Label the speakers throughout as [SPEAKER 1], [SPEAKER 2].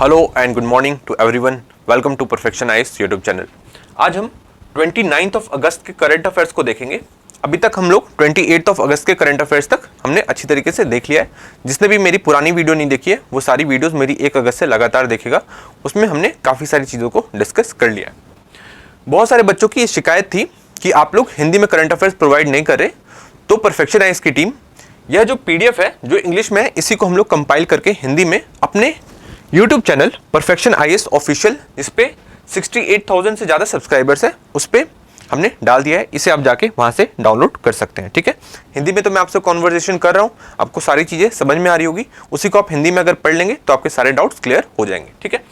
[SPEAKER 1] Hello and good morning to everyone. Welcome to perfection IAS YouTube channel. आज हम 29 अगस्त के current affairs को देखेंगे। अभी तक हम लोग 28 अगस्त के करंट अफेयर्स तक हमने अच्छी तरीके से देख लिया है। जिसने भी मेरी पुरानी वीडियो नहीं देखी है वो सारी वीडियोस मेरी 1 अगस्त से लगातार देखेगा। उसमें हमने काफ़ी सारी चीज़ों को डिस्कस कर लिया है। बहुत सारे बच्चों की ये शिकायत थी कि आप लोग हिंदी में करंट अफेयर्स प्रोवाइड नहीं कर रहे, तो परफेक्शन आईएएस की टीम यह जो पीडीएफ है जो इंग्लिश में है इसी को हम लोग कंपाइल करके हिंदी में अपने YouTube channel perfection IAS official, इस पे 68,000 से ज़्यादा सब्सक्राइबर्स है, उस पर हमने डाल दिया है। इसे आप जाके वहाँ से डाउनलोड कर सकते हैं। ठीक है, हिंदी में तो मैं आपसे कॉन्वर्सेशन कर रहा हूँ, आपको सारी चीज़ें समझ में आ रही होगी। उसी को आप हिंदी में अगर पढ़ लेंगे तो आपके सारे डाउट्स क्लियर हो जाएंगे। ठीक है,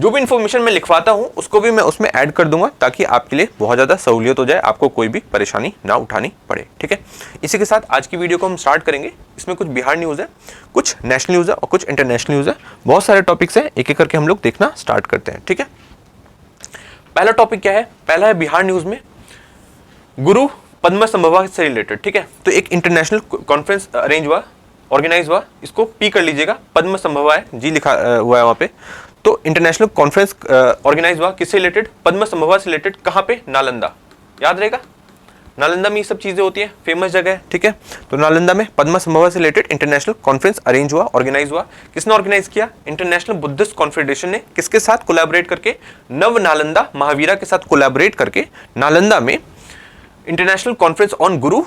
[SPEAKER 1] जो भी इन्फॉर्मेशन मैं लिखवाता हूँ उसको भी मैं उसमें ऐड कर दूंगा ताकि आपके लिए बहुत ज़्यादा सहूलियत हो जाए, आपको कोई भी परेशानी ना उठानी पड़े। ठीक है, इसी के साथ आज की वीडियो को हम स्टार्ट करेंगे। इसमें कुछ बिहार न्यूज़ है, कुछ नेशनल न्यूज़ है और कुछ इंटरनेशनल न्यूज़ है। बहुत सारे टॉपिक्स हैं, एक एक करके हम लोग देखना स्टार्ट करते हैं। ठीक है, पहला टॉपिक क्या है? पहला है बिहार न्यूज़ में गुरु पद्म संभवा से रिलेटेड। ठीक है, तो एक इंटरनेशनल कॉन्फ्रेंस अरेंज हुआ, ऑर्गेनाइज हुआ, इसको पी कर लीजिएगा, पद्म संभवा है जी लिखा हुआ है वहाँ पे। तो इंटरनेशनल कॉन्फ्रेंस ऑर्गेनाइज हुआ किससे रिलेटेड? पद्म संभवा से रिलेटेड। कहाँ पे? नालंदा। याद रहेगा, नालंदा में ये सब चीजें होती है, फेमस जगह है। ठीक है, तो नालंदा में पद्म संभवा से रिलेटेड इंटरनेशनल कॉन्फ्रेंस अरेंज हुआ, ऑर्गेनाइज हुआ। किसने ऑर्गेनाइज किया? इंटरनेशनल बुद्धिस्ट कॉन्फेडरेशन ने। किसके साथ कोलैबोरेट करके? नव नालंदा महावीरा के साथ कोलैबोरेट करके नालंदा में international conference on Guru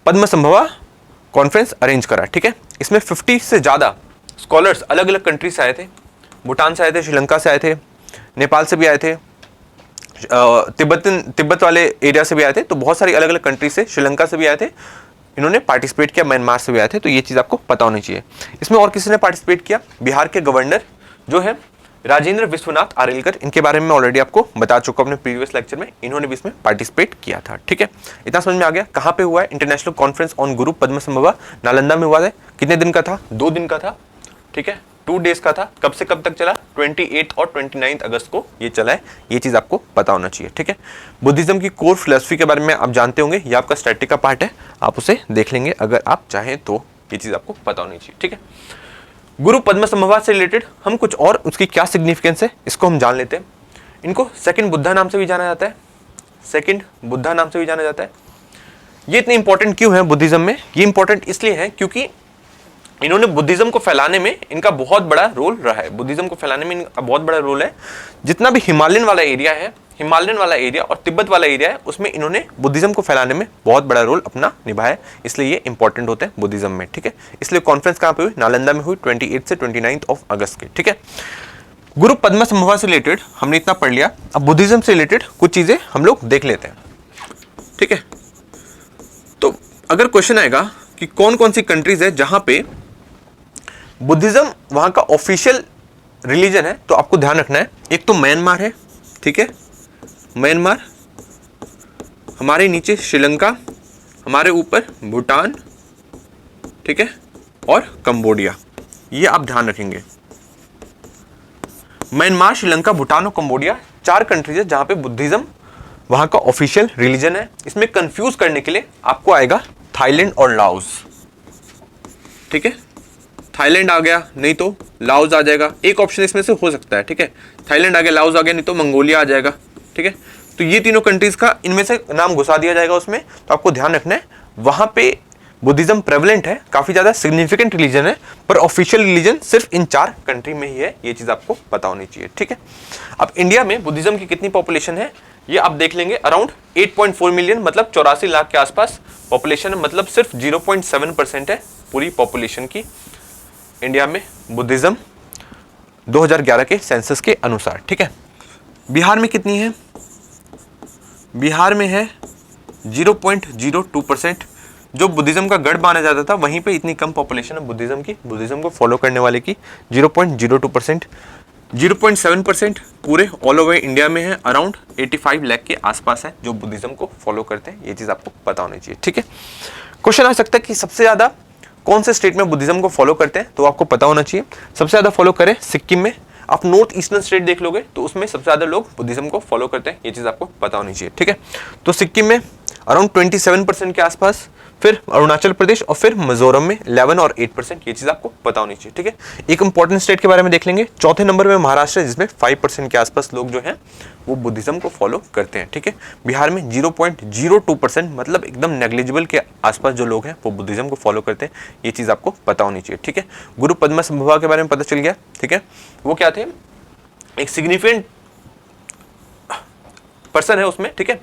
[SPEAKER 1] Padma संभवा conference arrange करा। ठीक है, इसमें 50 से ज़्यादा स्कॉलर्स अलग अलग कंट्री से आए थे। भूटान से आए थे, श्रीलंका से आए थे, नेपाल से भी आए थे, तिब्बत वाले एरिया से भी आए थे। तो बहुत सारी अलग अलग कंट्री से, श्रीलंका से भी आए थे, इन्होंने पार्टिसिपेट किया। म्यांमार से भी आए थे। तो ये चीज़ आपको पता होनी चाहिए। इसमें और किसी ने पार्टिसिपेट किया? बिहार के गवर्नर जो है राजेंद्र विश्वनाथ आरेलकर, इनके बारे में ऑलरेडी आपको बता चुका अपने प्रीवियस लेक्चर में। इन्होंने भी इसमें पार्टिसिपेट किया था। ठीक है, इतना समझ में आ गया। कहाँ पे हुआ है? इंटरनेशनल कॉन्फ्रेंस ऑन गुरु पद्म संभवा नालंदा में हुआ है। कितने दिन का था? 2 दिन का था। ठीक है, 2 डेज का था। कब से कब तक चला? 28 और 29 अगस्त को ये चला है। ये चीज़ आपको पता होना चाहिए। ठीक है, बुद्धिज्म की कोर फिलोसफी के बारे में आप जानते होंगे, ये आपका स्टैटिक का पार्ट है, आप उसे देख लेंगे अगर आप चाहें तो। ये चीज़ आपको पता होनी चाहिए। ठीक है, गुरु पद्म संभवा से रिलेटेड हम कुछ और उसकी क्या सिग्निफिकेंस है इसको हम जान लेते हैं। इनको सेकंड बुद्धा नाम से भी जाना जाता है, सेकंड बुद्धा नाम से भी जाना जाता है। ये इतने इंपॉर्टेंट क्यों है बुद्धिज्म में? ये इंपॉर्टेंट इसलिए है क्योंकि इन्होंने बुद्धिज्म को फैलाने में इनका बहुत बड़ा रोल रहा है। बुद्धिज्म को फैलाने में इनका बहुत बड़ा रोल है। जितना भी हिमालयन वाला एरिया है, हिमालयन वाला एरिया और तिब्बत वाला एरिया है, उसमें इन्होंने बुद्धिज्म को फैलाने में बहुत बड़ा रोल अपना निभाया है। इसलिए ये इंपॉर्टेंट होते हैं बुद्धिज्म में। ठीक है, इसलिए कॉन्फ्रेंस कहाँ पे हुई? नालंदा में हुई, 28 से 29 अगस्त के। ठीक है, गुरु पद्म संभवा से रिलेटेड हमने इतना पढ़ लिया। अब बुद्धिज्म से रिलेटेड कुछ चीजें हम लोग देख लेते हैं। ठीक है, तो अगर क्वेश्चन आएगा कि कौन कौन सी कंट्रीज है जहां पे बुद्धिज्म वहां का ऑफिशियल रिलीजन है, तो आपको ध्यान रखना है। एक तो म्यांमार है। ठीक है, म्यांमार, हमारे नीचे श्रीलंका, हमारे ऊपर भूटान, ठीक है, और कंबोडिया। ये आप ध्यान रखेंगे। म्यांमार, श्रीलंका, भूटान और कंबोडिया 4 कंट्रीज है जहां पे बुद्धिज्म वहां का ऑफिशियल रिलीजन है। इसमें कंफ्यूज करने के लिए आपको आएगा थाईलैंड और लाओस। ठीक है, थाईलैंड आ गया, नहीं तो लाओस आ जाएगा। एक ऑप्शन इसमें से हो सकता है। ठीक है, थाईलैंड आ गया, लाओस आ गया, नहीं तो मंगोलिया आ जाएगा। ठीक है, तो ये तीनों कंट्रीज का इनमें से नाम घुसा दिया जाएगा उसमें। तो आपको ध्यान रखना है, वहां पे बुद्धिज्म प्रेवलेंट है, काफी ज्यादा सिग्निफिकेंट रिलीजन है, पर ऑफिशियल रिलीजन सिर्फ इन 4 कंट्री में ही है। ये चीज आपको पता होनी चाहिए। ठीक है, अब इंडिया में बुद्धिज्म की कितनी पॉपुलेशन है ये आप देख लेंगे। अराउंड 8.4 मिलियन, मतलब 84 लाख के आसपास पॉपुलेशन है। मतलब सिर्फ 0.7% है पूरी पॉपुलेशन की इंडिया में बुद्धिज्म 2011 के सेंसस के अनुसार। ठीक है, बिहार में कितनी है? बिहार में है 0.02%। जो बुद्धिज्म का गढ़ माना जाता था वहीं पे इतनी कम पॉपुलेशन है बुद्धिज्म की, बुद्धिज्म को फॉलो करने वाले की 0.02%। 0.7% पूरे ऑल ओवर इंडिया में है। अराउंड 85 लाख के आसपास है जो बुद्धिज्म को फॉलो करते हैं। ये चीज आपको पता होनी चाहिए। ठीक है, क्वेश्चन आ सकता है कि सबसे ज्यादा कौन से स्टेट में बुद्धिज्म को फॉलो करते हैं, तो आपको पता होना चाहिए। सबसे ज्यादा फॉलो करें सिक्किम में। आप नॉर्थ ईस्टर्न स्टेट देख लोगे तो उसमें सबसे ज्यादा लोग बुद्धिज्म को फॉलो करते हैं। ये चीज आपको पता होनी चाहिए। ठीक है, तो सिक्किम में अराउंड 27% के आसपास, फिर अरुणाचल प्रदेश और फिर मिजोरम में 11 और 8%, ये चीज आपको पता होनी चाहिए। ठीक है, एक इंपॉर्टेंट स्टेट के बारे में देख लेंगे। चौथे नंबर में महाराष्ट्र है, जिसमें 5% के आसपास लोग जो हैं वो बुद्धिज्म को फॉलो करते हैं। ठीक है, बिहार में 0.02%, मतलब एकदम नेग्लिजिबल के आसपास जो लोग हैं वो बुद्धिज्म को फॉलो करते हैं, ये चीज आपको पता होनी चाहिए। ठीक है, गुरु पद्मसंभवा के बारे में पता चल गया। ठीक है, वो क्या थे, एक सिग्निफिकेंट पर्सन है उसमें। ठीक है,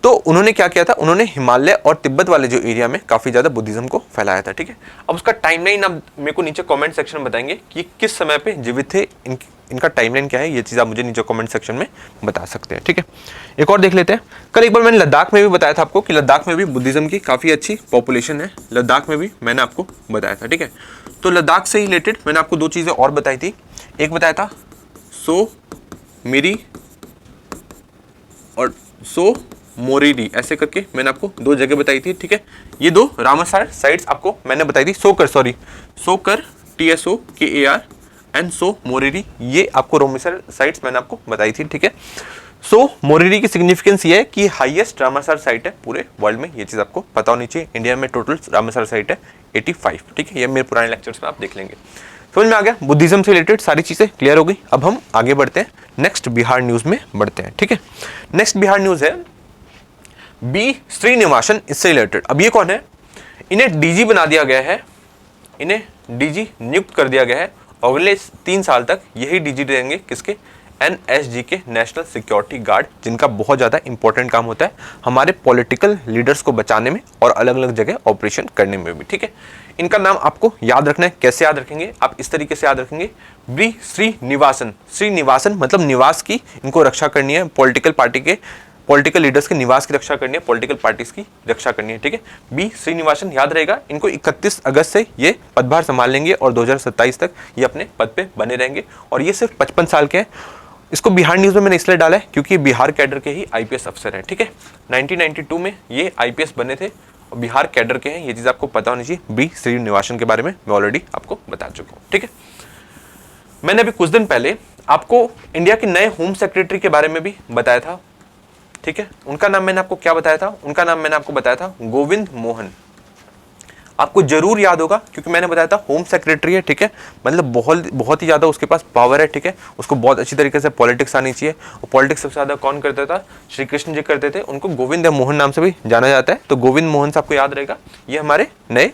[SPEAKER 1] तो उन्होंने क्या किया था, उन्होंने हिमालय और तिब्बत वाले जो एरिया में काफी ज्यादा बुद्धिज्म को फैलाया था। ठीक है, अब उसका टाइमलाइन आप मेरे को नीचे कमेंट सेक्शन में बताएंगे कि किस समय पे जीवित थे, इनका टाइमलाइन क्या है, ये चीज आप मुझे नीचे कमेंट सेक्शन में बता सकते हैं। ठीक है, एक और देख लेते हैं। कल एक बार मैंने लद्दाख में भी बताया था आपको कि लद्दाख में भी बुद्धिज्म की काफी अच्छी पॉपुलेशन है, लद्दाख में भी मैंने आपको बताया था। ठीक है, तो लद्दाख से रिलेटेड मैंने आपको दो चीजें और बताई थी। एक बताया था सो मेरी और सो मोरीरी, ऐसे करके मैंने आपको दो जगह बताई थी। ठीक है, ये दो रामसर साइट्स आपको मैंने बताई थी। सोकर TSOKAR एंड सो मोरीरी, ये आपको रामसर साइट्स मैंने आपको बताई थी। ठीक है, सो मोरीरी की सिग्निफिकेंस ये है कि हाईएस्ट रामसर साइट है पूरे वर्ल्ड में, ये चीज आपको पता होनी चाहिए। इंडिया में टोटल रामसर साइट है 85। ठीक है, ये मेरे पुराने लेक्चर्स में आप देख लेंगे। समझ में आ गया, बुद्धिज्म से रिलेटेड सारी चीजें क्लियर हो गई। अब हम आगे बढ़ते हैं, नेक्स्ट बिहार न्यूज में बढ़ते हैं। ठीक है, नेक्स्ट बिहार न्यूज है बी श्रीनिवासन, इससे रिलेटेड। अब ये कौन है, इन्हें डीजी बना दिया गया है, इन्हें डीजी नियुक्त कर दिया गया है। अगले 3 साल तक यही डीजी रहेंगे, किसके, NSG के, नेशनल सिक्योरिटी गार्ड, जिनका बहुत ज़्यादा इंपॉर्टेंट काम होता है हमारे पॉलिटिकल लीडर्स को बचाने में और अलग अलग जगह ऑपरेशन करने में भी। ठीक है, इनका नाम आपको याद रखना है। कैसे याद रखेंगे, आप इस तरीके से याद रखेंगे, बी श्रीनिवासन। श्रीनिवासन मतलब निवास की इनको रक्षा करनी है, पॉलिटिकल लीडर्स के निवास की रक्षा करनी है, पॉलिटिकल पार्टीज की रक्षा करनी है। ठीक है, बी श्रीनिवासन याद रहेगा। इनको 31 अगस्त से ये पदभार संभाल लेंगे और 2027 तक ये अपने पद पे बने रहेंगे, और ये सिर्फ 55 साल के हैं। इसको बिहार न्यूज में मैंने इसलिए डाला है क्योंकि बिहार कैडर के ही IPS अफसर हैं। ठीक है, 1992 में ये IPS बने थे और बिहार कैडर के हैं, ये चीज आपको पता होनी चाहिए। बी श्रीनिवासन के बारे में मैं ऑलरेडी आपको बता चुका हूँ। ठीक है, मैंने अभी कुछ दिन पहले आपको इंडिया के नए होम सेक्रेटरी के बारे में भी बताया था। ठीक है, उनका नाम मैंने आपको क्या बताया था, उनका नाम मैंने आपको बताया था गोविंद मोहन। आपको जरूर याद होगा क्योंकि मैंने बताया था होम सेक्रेटरी है। ठीक है, मतलब बहुत ही ज्यादा उसके पास पावर है। ठीक है, उसको बहुत अच्छी तरीके से पॉलिटिक्स आनी चाहिए, और पॉलिटिक्स सबसे ज्यादा कौन करता था, श्री कृष्ण जी करते थे। उनको गोविंद मोहन नाम से भी जाना जाता है, तो गोविंद मोहन से आपको याद रहेगा, ये हमारे नए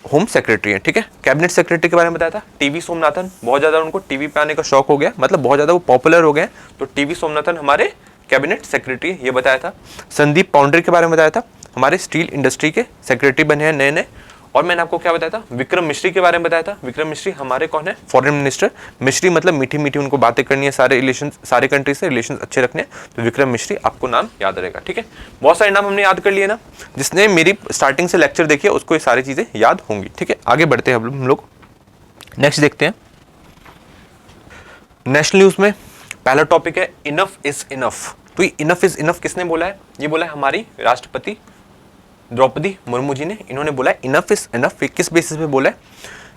[SPEAKER 1] होम सेक्रेटरी है। ठीक है, कैबिनेट सेक्रेटरी के बारे में बताया था टीवी सोमनाथन। बहुत ज्यादा उनको टीवी पे आने का शौक हो गया, मतलब बहुत ज्यादा वो पॉपुलर हो गए, तो टीवी सोमनाथन हमारे कैबिनेट सेक्रेटरी, ये बताया था। संदीप पाउंड्री के बारे में बताया था, हमारे स्टील इंडस्ट्री के सेक्रेटरी बने हैं नए नए। और मैंने आपको क्या बताया था, विक्रम मिश्री के बारे में बताया था। विक्रम मिश्री हमारे कौन है, फॉरेन मिनिस्टर। मिश्री मतलब मीठी मीठी उनको बातें करनी है, सारे कंट्री से रिलेशन अच्छे रखने हैं, तो विक्रम मिश्री आपको नाम याद रहेगा। ठीक है, बहुत सारे नाम हमने याद कर लिए ना, जिसने मेरी स्टार्टिंग से लेक्चर देखी है उसको ये सारी चीजें याद होंगी। ठीक है, आगे बढ़ते हैं हम लोग, नेक्स्ट देखते हैं। नेशनल न्यूज में पहला टॉपिक है इनफ इज इनफ। तो ये इनफ इज इनफ किसने बोला है, ये बोला है हमारी राष्ट्रपति द्रौपदी मुर्मू जी ने। इन्होंने बोला है इनफ इज इनफ। किस बेसिस पे बोला है,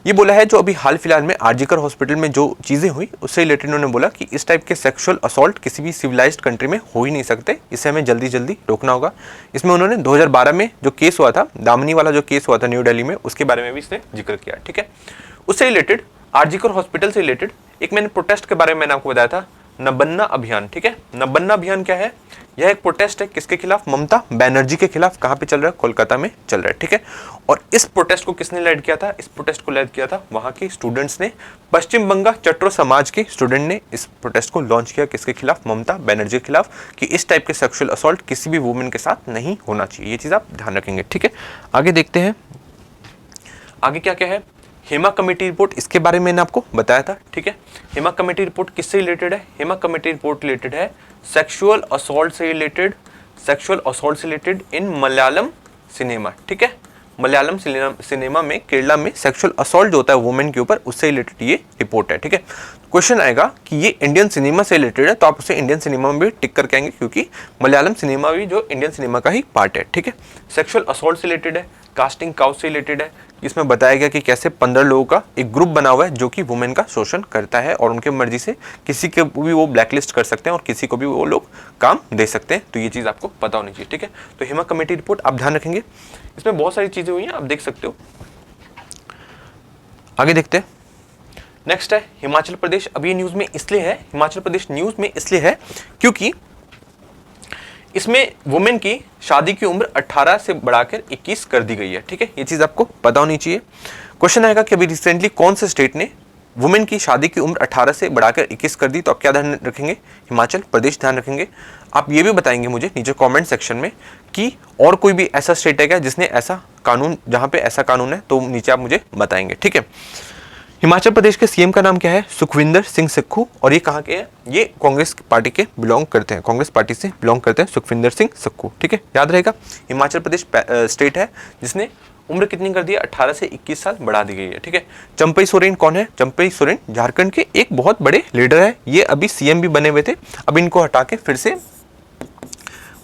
[SPEAKER 1] ये बोला है जो अभी हाल फिलहाल में आरजीकर हॉस्पिटल में जो चीजें हुई उससे रिलेटेड इन्होंने बोला कि इस टाइप के सेक्सुअल असॉल्ट किसी भी सिविलाइज्ड कंट्री में हो ही नहीं सकते, इसे हमें जल्दी जल्दी रोकना होगा। इसमें उन्होंने 2012 में जो केस हुआ था, दामिनी वाला जो केस हुआ था न्यू दिल्ली में, उसके बारे में भी इसने जिक्र किया। ठीक है, उससे रिलेटेड आरजीकर हॉस्पिटल से रिलेटेड एक मैंने प्रोटेस्ट के बारे में मैंने आपको बताया था, नबन्ना अभियान। ठीक है, नबन्ना अभियान क्या है, यह एक प्रोटेस्ट है किसके खिलाफ, ममता बनर्जी के खिलाफ। कहां पे चल रहा है, कोलकाता में चल रहा है। ठीक है, और इस प्रोटेस्ट को किसने लीड किया था, इस प्रोटेस्ट को लीड किया था वहां के स्टूडेंट्स ने। पश्चिम बंगाल चट्टो समाज के स्टूडेंट ने इस प्रोटेस्ट को लॉन्च किया, किसके खिलाफ, ममता बनर्जी के खिलाफ, कि इस टाइप के सेक्सुअल असॉल्ट किसी भी वुमेन के साथ नहीं होना चाहिए। ये चीज आप ध्यान रखेंगे। ठीक है, आगे देखते हैं, आगे क्या क्या है। हेमा कमेटी रिपोर्ट, इसके बारे में मैंने आपको बताया था। ठीक है, हेमा कमेटी रिपोर्ट किससे रिलेटेड है, हेमा कमेटी रिपोर्ट रिलेटेड है सेक्सुअल असॉल्ट से रिलेटेड इन मलयालम सिनेमा। ठीक है, मलयालम सिनेमा में केरला में सेक्सुअल असॉल्ट जो होता है वुमेन के ऊपर, उससे रिलेटेड ये रिपोर्ट है। ठीक है, क्वेश्चन आएगा कि ये इंडियन सिनेमा से रिलेटेड है, तो आप उसे इंडियन सिनेमा में भी टिक करके आएंगे क्योंकि मलयालम सिनेमा भी जो इंडियन सिनेमा का ही पार्ट है। ठीक है, सेक्सुअल असॉल्ट से रिलेटेड है, कास्टिंग काउच से रिलेटेड है। इसमें बताया गया कि कैसे 15 लोगों का एक ग्रुप बना हुआ है जो कि वुमेन का शोषण करता है और उनके मर्जी से किसी को भी वो ब्लैकलिस्ट कर सकते हैं और किसी को भी वो लोग काम दे सकते हैं। तो ये चीज आपको पता होनी चाहिए। ठीक है, तो हेमा कमेटी रिपोर्ट आप ध्यान रखेंगे। इसमें बहुत सारी चीजें हुई हैं, आप देख सकते हो। आगे देखते हैं। नेक्स्ट है हिमाचल प्रदेश। अब ये न्यूज में इसलिए है, हिमाचल प्रदेश न्यूज में इसलिए है क्योंकि इसमें वुमेन की शादी की उम्र 18 से बढ़ाकर 21 कर दी गई है। ठीक है, ये चीज आपको पता होनी चाहिए। क्वेश्चन आएगा कि अभी रिसेंटली कौन से स्टेट ने वुमेन की शादी की उम्र 18 से बढ़ाकर 21 कर दी, तो आप क्या ध्यान रखेंगे? हिमाचल प्रदेश ध्यान रखेंगे। आप ये भी बताएंगे मुझे नीचे कमेंट सेक्शन में कि और कोई भी ऐसा स्टेट है क्या जिसने ऐसा कानून, जहां पे ऐसा कानून है, तो नीचे आप मुझे बताएंगे। ठीक है, हिमाचल प्रदेश के सीएम का नाम क्या है? सुखविंदर सिंह सुक्खू। और ये कहाँ के हैं? ये कांग्रेस पार्टी के बिलोंग करते हैं, कांग्रेस पार्टी से बिलोंग करते हैं सुखविंदर सिंह सुक्खू। ठीक है, याद रहेगा। हिमाचल प्रदेश स्टेट है जिसने उम्र कितनी कर दी है? 18 से 21 साल बढ़ा दी गई है। ठीक है, चंपई सोरेन कौन है? चंपई सोरेन झारखंड के एक बहुत बड़े लीडर है। ये अभी सीएम भी बने हुए थे, अब इनको हटा के फिर से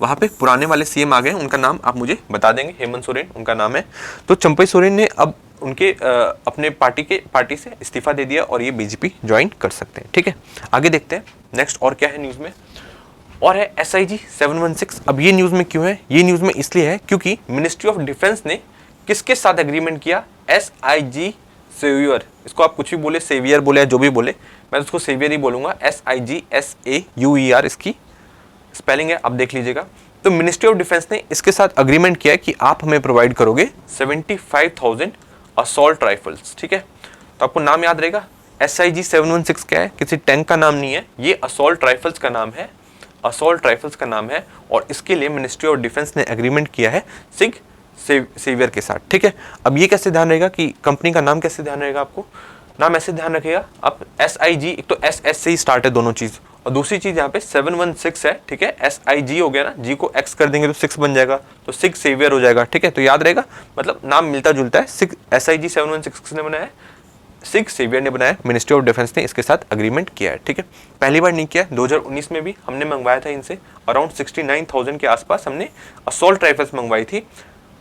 [SPEAKER 1] वहां पे पुराने वाले सीएम आ गए। उनका नाम आप मुझे बता देंगे। हेमंत सोरेन उनका नाम है। तो चंपई सोरेन ने अब उनके अपने पार्टी से इस्तीफा दे दिया और ये बीजेपी ज्वाइन कर सकते हैं। ठीक है, आगे देखते हैं नेक्स्ट और क्या है न्यूज में। और है SIG 716। अब ये न्यूज में क्यों है? ये न्यूज में इसलिए है क्योंकि मिनिस्ट्री ऑफ डिफेंस ने किसके साथ एग्रीमेंट किया? SIG Sauer. इसको आप कुछ भी बोले, सेवियर बोले या जो भी बोले, मैं उसको सेवियर ही बोलूंगा। SIG SAUER इसकी स्पेलिंग है, आप देख लीजिएगा। तो मिनिस्ट्री ऑफ डिफेंस ने इसके साथ अग्रीमेंट किया कि आप हमें प्रोवाइड करोगे 75,000 असॉल्ट राइफल्स। ठीक है, तो आपको नाम याद रहेगा। SIG 716 क्या है? किसी टैंक का नाम नहीं है, ये असॉल्ट राइफल्स का नाम है, असॉल्ट राइफल्स का नाम है। और इसके लिए मिनिस्ट्री ऑफ डिफेंस ने एग्रीमेंट किया है सिग सेवियर के साथ। ठीक है, अब ये कैसे ध्यान रहेगा कि कंपनी का नाम कैसे ध्यान रहेगा? आपको नाम ऐसे ध्यान रखिएगा आप। SIG, एक तो SS से ही स्टार्ट है दोनों चीज, और दूसरी चीज यहाँ पे 716 है। ठीक है, SIG हो गया ना, G को X कर देंगे तो 6 बन जाएगा, तो सिग सेवियर हो जाएगा। ठीक है, तो याद रहेगा, मतलब नाम मिलता जुलता है। SIG 716 किसने बनाया है? सिग सेवियर ने बनाया। मिनिस्ट्री ऑफ डिफेंस ने इसके साथ अग्रीमेंट किया है। ठीक है, पहली बार नहीं किया, 2019 में भी हमने मंगवाया था इनसे, अराउंड 69,000 के आसपास हमने असॉल्ट राइफल्स मंगवाई थी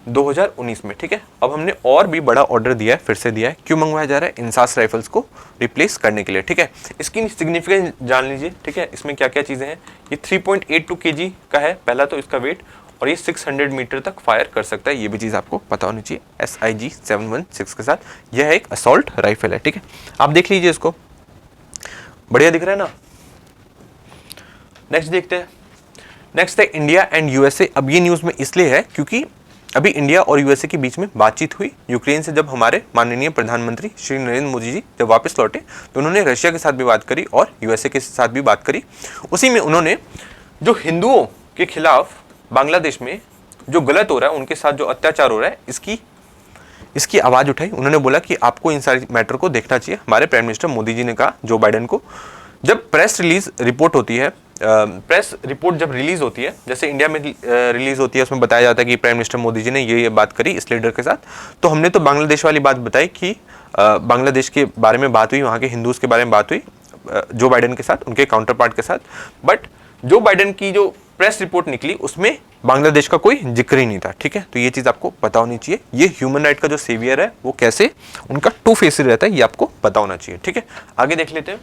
[SPEAKER 1] 2019 में। ठीक है, अब हमने और भी बड़ा ऑर्डर दिया है, फिर से दिया है। क्यों मंगवाया जा रहा है? इंसास राइफल्स को रिप्लेस करने के लिए। ठीक है, इसकी सिग्निफिकेंस जान लीजिए। ठीक है, इसमें क्या क्या चीजें हैं। ये 3.82 kg का है पहला तो इसका वेट, और ये 600 मीटर तक फायर कर सकता है। ये भी चीज आपको पता होनी चाहिए। SIG 716 के साथ यह एक असॉल्ट राइफल है। ठीक है, आप देख लीजिए इसको, बढ़िया दिख रहा है ना। नेक्स्ट देखते हैं। नेक्स्ट है इंडिया एंड USA। अब ये न्यूज में इसलिए है क्योंकि अभी इंडिया और USA के बीच में बातचीत हुई। यूक्रेन से जब हमारे माननीय प्रधानमंत्री श्री नरेंद्र मोदी जी जब वापस लौटे, तो उन्होंने रशिया के साथ भी बात करी और USA के साथ भी बात करी। उसी में उन्होंने जो हिंदुओं के खिलाफ बांग्लादेश में जो गलत हो रहा है, उनके साथ जो अत्याचार हो रहा है, इसकी आवाज उठाई। उन्होंने बोला कि आपको इन सारी मैटर को देखना चाहिए। हमारे प्राइम मिनिस्टर मोदी जी ने कहा जो बाइडेन को, जब प्रेस रिलीज रिपोर्ट होती है, प्रेस रिपोर्ट जब रिलीज होती है, जैसे इंडिया में रिलीज होती है, उसमें बताया जाता है कि प्राइम मिनिस्टर मोदी जी ने ये बात करी इस लीडर के साथ, तो हमने तो बांग्लादेश वाली बात बताई कि बांग्लादेश के बारे में बात हुई, वहाँ के हिंदूज के बारे में बात हुई जो बाइडेन के साथ, उनके काउंटर पार्ट के साथ। बट जो बाइडेन की जो प्रेस रिपोर्ट निकली उसमें बांग्लादेश का कोई जिक्र ही नहीं था। ठीक है, तो ये चीज आपको पता होनी चाहिए। ये ह्यूमन राइट का जो सेवियर है वो कैसे उनका टू फेस रहता है, ये आपको पता होना चाहिए। ठीक है, आगे देख लेते हैं।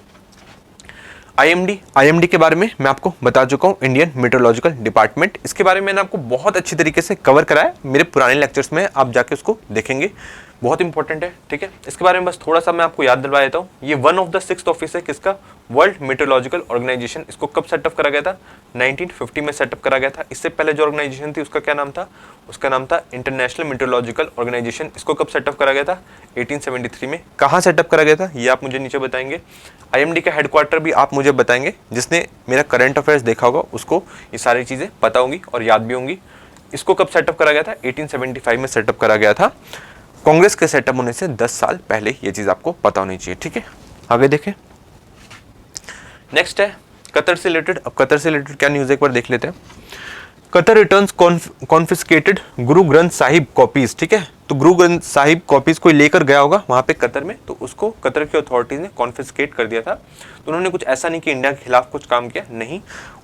[SPEAKER 1] IMD के बारे में मैं आपको बता चुका हूँ, इंडियन मेट्रोलॉजिकल डिपार्टमेंट। इसके बारे में मैंने आपको बहुत अच्छी तरीके से कवर कराया मेरे पुराने लेक्चर्स में, आप जाके उसको देखेंगे, बहुत इंपॉर्टेंट है। ठीक है, इसके बारे में बस थोड़ा सा मैं आपको याद दिलवा देता हूँ। ये 1 ऑफ द 6th ऑफिस है किसका? World meteorological organisation. इसको कब सेटअप करा गया था? 1950 में सेटअप करा गया था। इससे पहले जो ऑर्गेनाइजेशन थी उसका क्या नाम था? उसका नाम था इंटरनेशनल मेट्रोलॉजिकल ऑर्गेनाइजेशन। इसको कब सेटअप करा गया था? 1873 में। कहाँ सेटअप करा गया था ये आप मुझे नीचे बताएंगे। IMD का हेडक्वार्टर भी आप मुझे बताएंगे। जिसने मेरा करंट अफेयर्स देखा होगा उसको ये सारी चीजें पता होंगी और याद भी होंगी। इसको कब सेटअप करा गया था? 1875 में सेटअप करा गया था। कांग्रेस के सेटअप होने से 10 साल पहले ये चीज आपको पता होनी चाहिए। ठीक है, आगे देखें। नेक्स्ट है कतर से रिलेटेड। अब कतर से रिलेटेड क्या न्यूज एक बार देख लेते हैं। Qatar returns confiscated Guru Granth Sahib copies. ठीक है, तो गुरु ग्रंथ साहिब कॉपीज कोई लेकर गया होगा वहां पे कतर में, तो उसको कतर की अथॉरिटीज ने कॉन्फिस्केट कर दिया था। तो उन्होंने कुछ ऐसा नहीं कि इंडिया के खिलाफ कुछ काम किया, नहीं,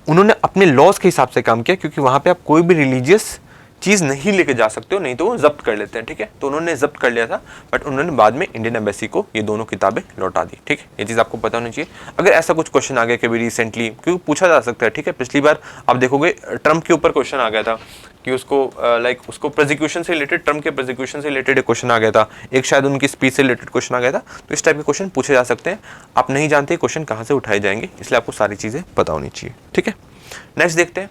[SPEAKER 1] उन्होंने अपने लॉज के हिसाब से काम किया, क्योंकि वहां पे आप कोई भी रिलीजियस चीज नहीं लेके जा सकते हो, नहीं तो वो जब्त कर लेते हैं। ठीक है, तो उन्होंने जब्त कर लिया था, बट उन्होंने बाद में इंडियन एम्बेसी को ये दोनों किताबें लौटा दी। ठीक है, ये चीज आपको पता होनी चाहिए। अगर ऐसा कुछ क्वेश्चन आ गया कभी रिसेंटली, क्योंकि पूछा जा सकता है। ठीक है, पिछली बार आप देखोगे ट्रम्प के ऊपर क्वेश्चन आ गया था कि उसको लाइक उसको प्रोसिक्यूशन से रिलेटेड, ट्रम्प के प्रोसिक्यूशन से रिलेटेड एक क्वेश्चन आ गया था, एक शायद उनकी स्पीच से रिलेटेड क्वेश्चन आ गया था। तो इस टाइप के क्वेश्चन पूछे जा सकते हैं। आप नहीं जानते क्वेश्चन कहाँ से उठाए जाएंगे, इसलिए आपको सारी चीज़ें पता होनी चाहिए, ठीक है। नेक्स्ट देखते हैं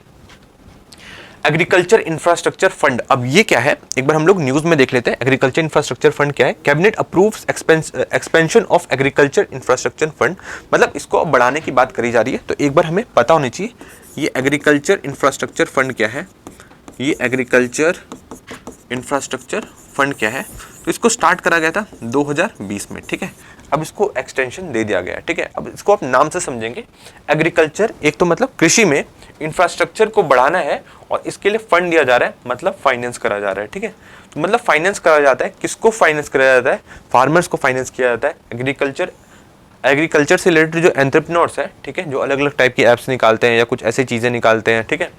[SPEAKER 1] एग्रीकल्चर इंफ्रास्ट्रक्चर फंड। अब ये क्या है, एक बार हम लोग न्यूज में देख लेते हैं। एग्रीकल्चर इंफ्रास्ट्रक्चर फंड क्या है? Cabinet approves expansion of agriculture infrastructure fund, मतलब इसको अब बढ़ाने की बात करी जा रही है। तो एक बार हमें पता होनी चाहिए ये एग्रीकल्चर इंफ्रास्ट्रक्चर फंड क्या है, ये एग्रीकल्चर इंफ्रास्ट्रक्चर फंड क्या है। तो इसको स्टार्ट करा गया था 2020 में, ठीक है। अब इसको एक्सटेंशन दे दिया गया है, ठीक है। अब इसको आप नाम से समझेंगे। एग्रीकल्चर एक तो मतलब कृषि में इंफ्रास्ट्रक्चर को बढ़ाना है और इसके लिए फंड दिया जा रहा है, मतलब फाइनेंस करा जा रहा है, ठीक है। तो मतलब फाइनेंस करा जाता है, किसको फाइनेंस कराया जाता है? फार्मर्स को फाइनेंस किया जाता है। एग्रीकल्चर से रिलेटेड जो एंटरप्रेन्योर्स है, ठीक है, जो अलग अलग टाइप की एप्स निकालते हैं या कुछ ऐसी चीज़ें निकालते हैं, ठीक है,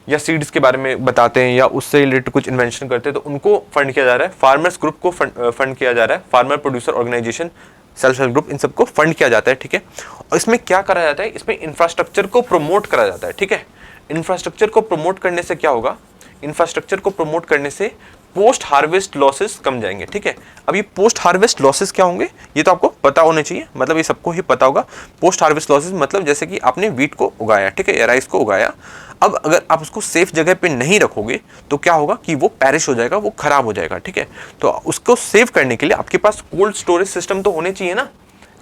[SPEAKER 1] या सीड्स के बारे में बताते हैं या उससे रिलेटेड कुछ इन्वेंशन करते हैं, तो उनको फंड किया जा रहा है। फार्मर्स ग्रुप को फंड किया जा रहा है। Farmer producer organisation, self help group, इन सबको फंड किया जाता है, ठीक है। और इसमें क्या करा जाता है? इसमें इंफ्रास्ट्रक्चर को प्रमोट करा जाता है, ठीक है। इंफ्रास्ट्रक्चर को प्रमोट करने से क्या होगा? इंफ्रास्ट्रक्चर को प्रमोट करने से पोस्ट हार्वेस्ट लॉसेस कम जाएंगे, ठीक है। अब ये पोस्ट हार्वेस्ट लॉसेस क्या होंगे, ये तो आपको पता होने चाहिए, मतलब ये सबको ही पता होगा। पोस्ट हार्वेस्ट लॉसेस मतलब जैसे कि आपने व्हीट को उगाया, ठीक है, या राइस को उगाया, अब अगर आप उसको सेफ जगह पे नहीं रखोगे तो क्या होगा कि वो पैरिश हो जाएगा, वो खराब हो जाएगा, ठीक है। तो उसको सेव करने के लिए आपके पास कोल्ड स्टोरेज सिस्टम तो होने चाहिए ना,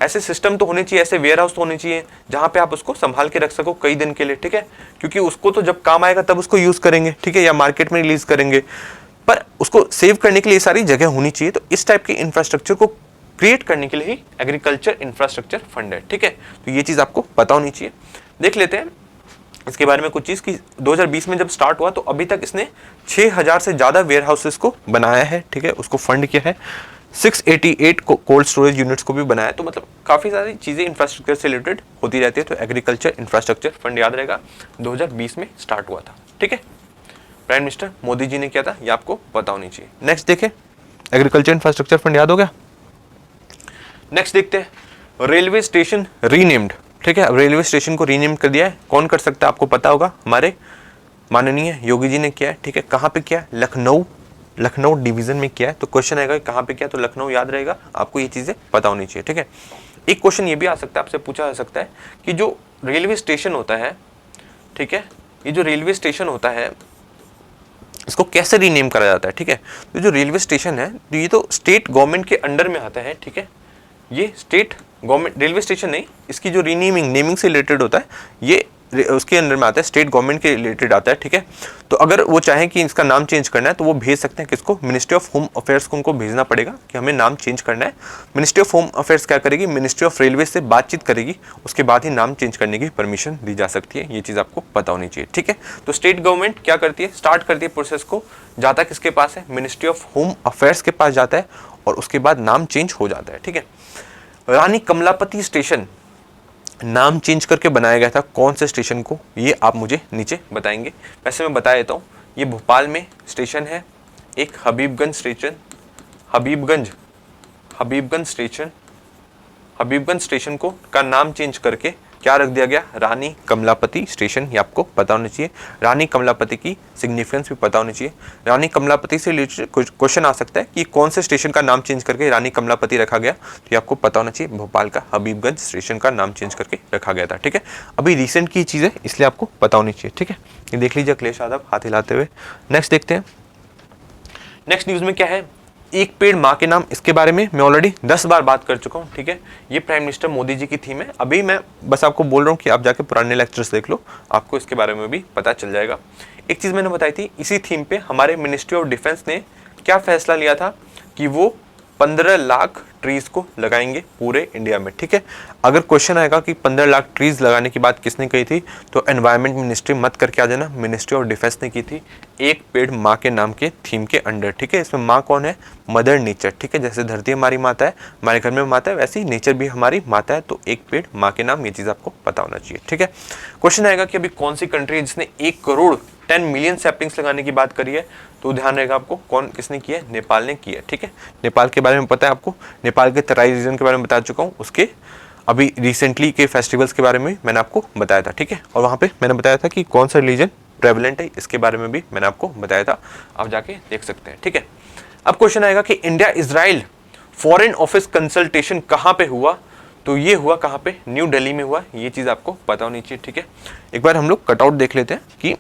[SPEAKER 1] ऐसे सिस्टम तो होने चाहिए, ऐसे वेयर हाउस तो होने चाहिए जहां पे आप उसको संभाल के रख सको कई दिन के लिए, ठीक है। क्योंकि उसको तो जब काम आएगा तब उसको यूज करेंगे, ठीक है, या मार्केट में रिलीज करेंगे, पर उसको सेव करने के लिए सारी जगह होनी चाहिए। तो इस टाइप के इंफ्रास्ट्रक्चर को क्रिएट करने के लिए ही एग्रीकल्चर इंफ्रास्ट्रक्चर फंड है, ठीक है। तो ये चीज आपको पता होनी चाहिए। देख लेते हैं इसके बारे में कुछ चीज की 2020 में जब स्टार्ट हुआ तो अभी तक इसने 6000 से ज्यादा वेयर हाउसेस को बनाया है, ठीक है, उसको फंड किया है। 688 कोल्ड स्टोरेज यूनिट्स को भी बनाया है। तो मतलब काफी सारी चीजें इंफ्रास्ट्रक्चर से रिलेटेड होती रहती है। तो एग्रीकल्चर इंफ्रास्ट्रक्चर फंड याद रहेगा 2020 में स्टार्ट हुआ था, ठीक है। प्राइम मिनिस्टर मोदी जी ने किया था, ये आपको पता होनी चाहिए। नेक्स्ट देखें, एग्रीकल्चर इंफ्रास्ट्रक्चर फंड याद हो गया। नेक्स्ट देखते हैं रेलवे स्टेशन रीनेम्ड, ठीक है। अब रेलवे स्टेशन को रीनेम कर दिया है, कौन कर सकता है? आपको पता होगा, हमारे माननीय योगी जी ने किया है, ठीक है। कहाँ पे किया? लखनऊ डिवीजन में किया है। तो क्वेश्चन आएगा कहाँ पे किया, तो लखनऊ याद रहेगा, आपको ये चीजें पता होनी चाहिए, ठीक है। एक क्वेश्चन ये भी आ सकता है, आपसे पूछा जा सकता है कि जो रेलवे स्टेशन होता है, ठीक है, ये जो रेलवे स्टेशन होता है इसको कैसे रीनेम करा जाता है, ठीक है। तो जो रेलवे स्टेशन है ये तो स्टेट गवर्नमेंट के अंडर में आता है, ठीक है। ये स्टेट गवर्नमेंट रेलवे स्टेशन नहीं, इसकी जो रीनेमिंग नेमिंग से रिलेटेड होता है ये उसके अंडर में आता है, स्टेट गवर्नमेंट के रिलेटेड आता है, ठीक है। तो अगर वो चाहें कि इसका नाम चेंज करना है तो वो भेज सकते हैं, किसको? मिनिस्ट्री ऑफ होम अफेयर्स को उनको भेजना पड़ेगा कि हमें नाम चेंज करना है। मिनिस्ट्री ऑफ होम अफेयर्स क्या करेगी? मिनिस्ट्री ऑफ रेलवे से बातचीत करेगी, उसके बाद ही नाम चेंज करने की परमिशन दी जा सकती है। ये चीज़ आपको पता होनी चाहिए, ठीक है। तो स्टेट गवर्नमेंट क्या करती है? स्टार्ट करती है प्रोसेस को, जाता किसके पास है? मिनिस्ट्री ऑफ होम अफेयर्स के पास जाता है और उसके बाद नाम चेंज हो जाता है, ठीक है। रानी कमलापति स्टेशन नाम चेंज करके बनाया गया था, कौन से स्टेशन को? ये आप मुझे नीचे बताएंगे। वैसे मैं बता देता हूँ, ये भोपाल में स्टेशन है, एक हबीबगंज स्टेशन, हबीबगंज स्टेशन को का नाम चेंज करके क्या रख दिया गया? रानी कमलापति स्टेशन। ये आपको पता होना चाहिए। रानी कमलापति की सिग्निफिकेंस भी पता होनी चाहिए। रानी कमलापति से रिलेटेड क्वेश्चन आ सकता है कि कौन से स्टेशन का नाम चेंज करके रानी कमलापति रखा गया, तो ये आपको पता होना चाहिए। भोपाल का हबीबगंज स्टेशन का नाम चेंज करके रखा गया था, ठीक है। अभी रिसेंट की चीज़ है इसलिए आपको पता होनी चाहिए, ठीक है। ये देख लीजिए अखिलेश यादव हाथ हिलाते हुए। नेक्स्ट देखते हैं, नेक्स्ट न्यूज़ में क्या है? एक पेड़ माँ के नाम, इसके बारे में मैं ऑलरेडी 10 बार बात कर चुका हूँ, ठीक है। ये प्राइम मिनिस्टर मोदी जी की थीम है। अभी मैं बस आपको बोल रहा हूँ कि आप जाके पुराने लेक्चर्स देख लो, आपको इसके बारे में भी पता चल जाएगा। एक चीज़ मैंने बताई थी, इसी थीम पे हमारे मिनिस्ट्री ऑफ डिफेंस ने क्या फैसला लिया था कि वो 15 लाख ट्रीज को लगाएंगे पूरे इंडिया में, ठीक है। अगर क्वेश्चन आएगा कि 15 लाख ट्रीज लगाने की बात किसने कही थी, तो एनवायरनमेंट मिनिस्ट्री मत करके आ जाना, मिनिस्ट्री ऑफ डिफेंस ने की थी। एक पेड़ माँ के नाम के थीम के अंडर, ठीक है। इसमें माँ कौन है? मदर नेचर, ठीक है। जैसे धरती हमारी माता है, हमारे घर में माता है, वैसे ही नेचर भी हमारी माता है। तो एक पेड़ माँ के नाम, ये चीज़ आपको पता होना चाहिए, ठीक है। क्वेश्चन आएगा कि अभी कौन सी कंट्री है जिसने 1 करोड़ 10 मिलियन सैपलिंग्स लगाने की बात करी है, तो ध्यान रहेगा आपको कौन किसने किया है? नेपाल ने किया है, ठीक है। नेपाल के बारे में पता है आपको, नेपाल के तराई रीजन के बारे में बता चुका हूँ, उसके अभी रिसेंटली के फेस्टिवल्स के बारे में मैंने आपको बताया था, ठीक है। और वहाँ पे मैंने बताया था कि कौन सा रिलीजन प्रेवलेंट है, इसके बारे में भी मैंने आपको बताया था, आप जाके देख सकते हैं। ठीक है, अब क्वेश्चन आएगा कि India Israel foreign office consultation कहाँ पे हुआ, तो ये हुआ कहाँ पे, न्यू दिल्ली में हुआ, ये चीज आपको पता होनी चाहिए। ठीक है, एक बार हम लोग कटआउट देख लेते हैं कि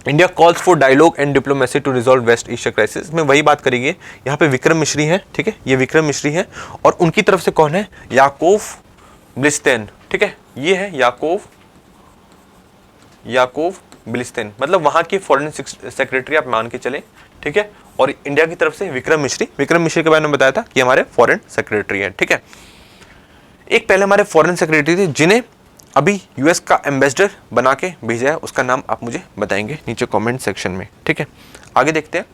[SPEAKER 1] India calls for dialogue and diplomacy to resolve West Asia crisis में वही बात करेंगे। यहाँ पे विक्रम मिश्री है, ठीक है, ये विक्रम मिश्री है और उनकी तरफ से कौन है, याकोव ब्लिस्टेन। ठीक है, ये है याकोव ब्लिस्टेन, मतलब वहां के फॉरेन सेक्रेटरी आप मान के चले। ठीक है, और इंडिया की तरफ से विक्रम मिश्री के बारे में बताया था कि हमारे फॉरेन सेक्रेटरी है। ठीक है, एक पहले हमारे फॉरेन सेक्रेटरी थे जिन्हें अभी यूएस का एम्बेसडर बना के भेजा है, उसका नाम आप मुझे बताएंगे नीचे कमेंट सेक्शन में। ठीक है, आगे देखते हैं।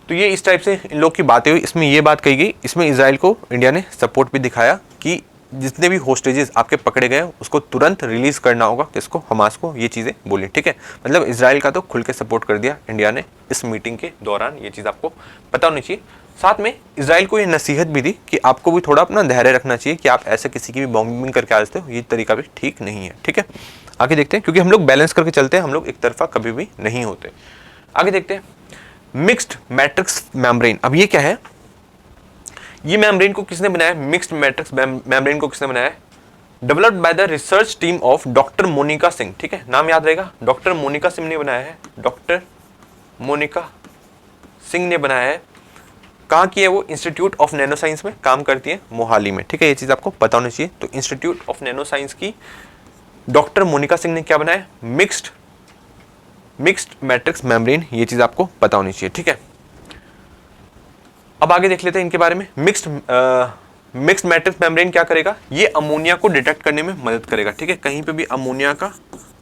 [SPEAKER 1] तो ये इस टाइप से इन लोग की बातें हुई, इसमें ये बात कही गई, इसमें इजराइल को इंडिया ने सपोर्ट भी दिखाया कि जितने भी होस्टेजेस आपके पकड़े गए उसको तुरंत रिलीज करना होगा, किसको, हमास को, ये चीज़ें बोली। ठीक है, मतलब इजराइल का तो खुल के सपोर्ट कर दिया इंडिया ने इस मीटिंग के दौरान, ये चीज़ आपको पता होनी चाहिए। साथ में इजराइल को ये नसीहत भी दी कि आपको भी थोड़ा अपना धैर्य रखना चाहिए कि आप ऐसे किसी की भी बॉम्बिंग करके आ जाते हो, ये तरीका भी ठीक नहीं है। ठीक है, आगे देखते हैं, क्योंकि हम लोग बैलेंस करके चलते हैं, हम लोग एक तरफा कभी भी नहीं होते। आगे देखते हैं, मिक्स्ड मैट्रिक्स मेम्ब्रेन। अब ये क्या है, ये मेम्ब्रेन को किसने बनाया, मिक्स्ड मैट्रिक्स मेम्ब्रेन को किसने बनाया, developed by the research team of doctor Monika Singh. ठीक है, नाम याद रहेगा, डॉक्टर मोनिका सिंह ने बनाया है, डॉक्टर मोनिका सिंह ने बनाया है। कहाँ की है वो, इंस्टीट्यूट ऑफ नैनो साइंस में काम करती है, मोहाली में। ठीक है, ये चीज़ आपको पता होनी चाहिए। तो इंस्टीट्यूट ऑफ नैनो साइंस की डॉक्टर मोनिका सिंह ने क्या बनाया, मिक्स्ड मैट्रिक्स मेम्ब्रेन, ये चीज़ आपको पता होनी चाहिए। ठीक है, अब आगे देख लेते हैं इनके बारे में। मिक्स्ड मैट्रिक्स मेम्ब्रेन क्या करेगा, ये अमोनिया को डिटेक्ट करने में मदद करेगा। ठीक है, कहीं पे भी अमोनिया का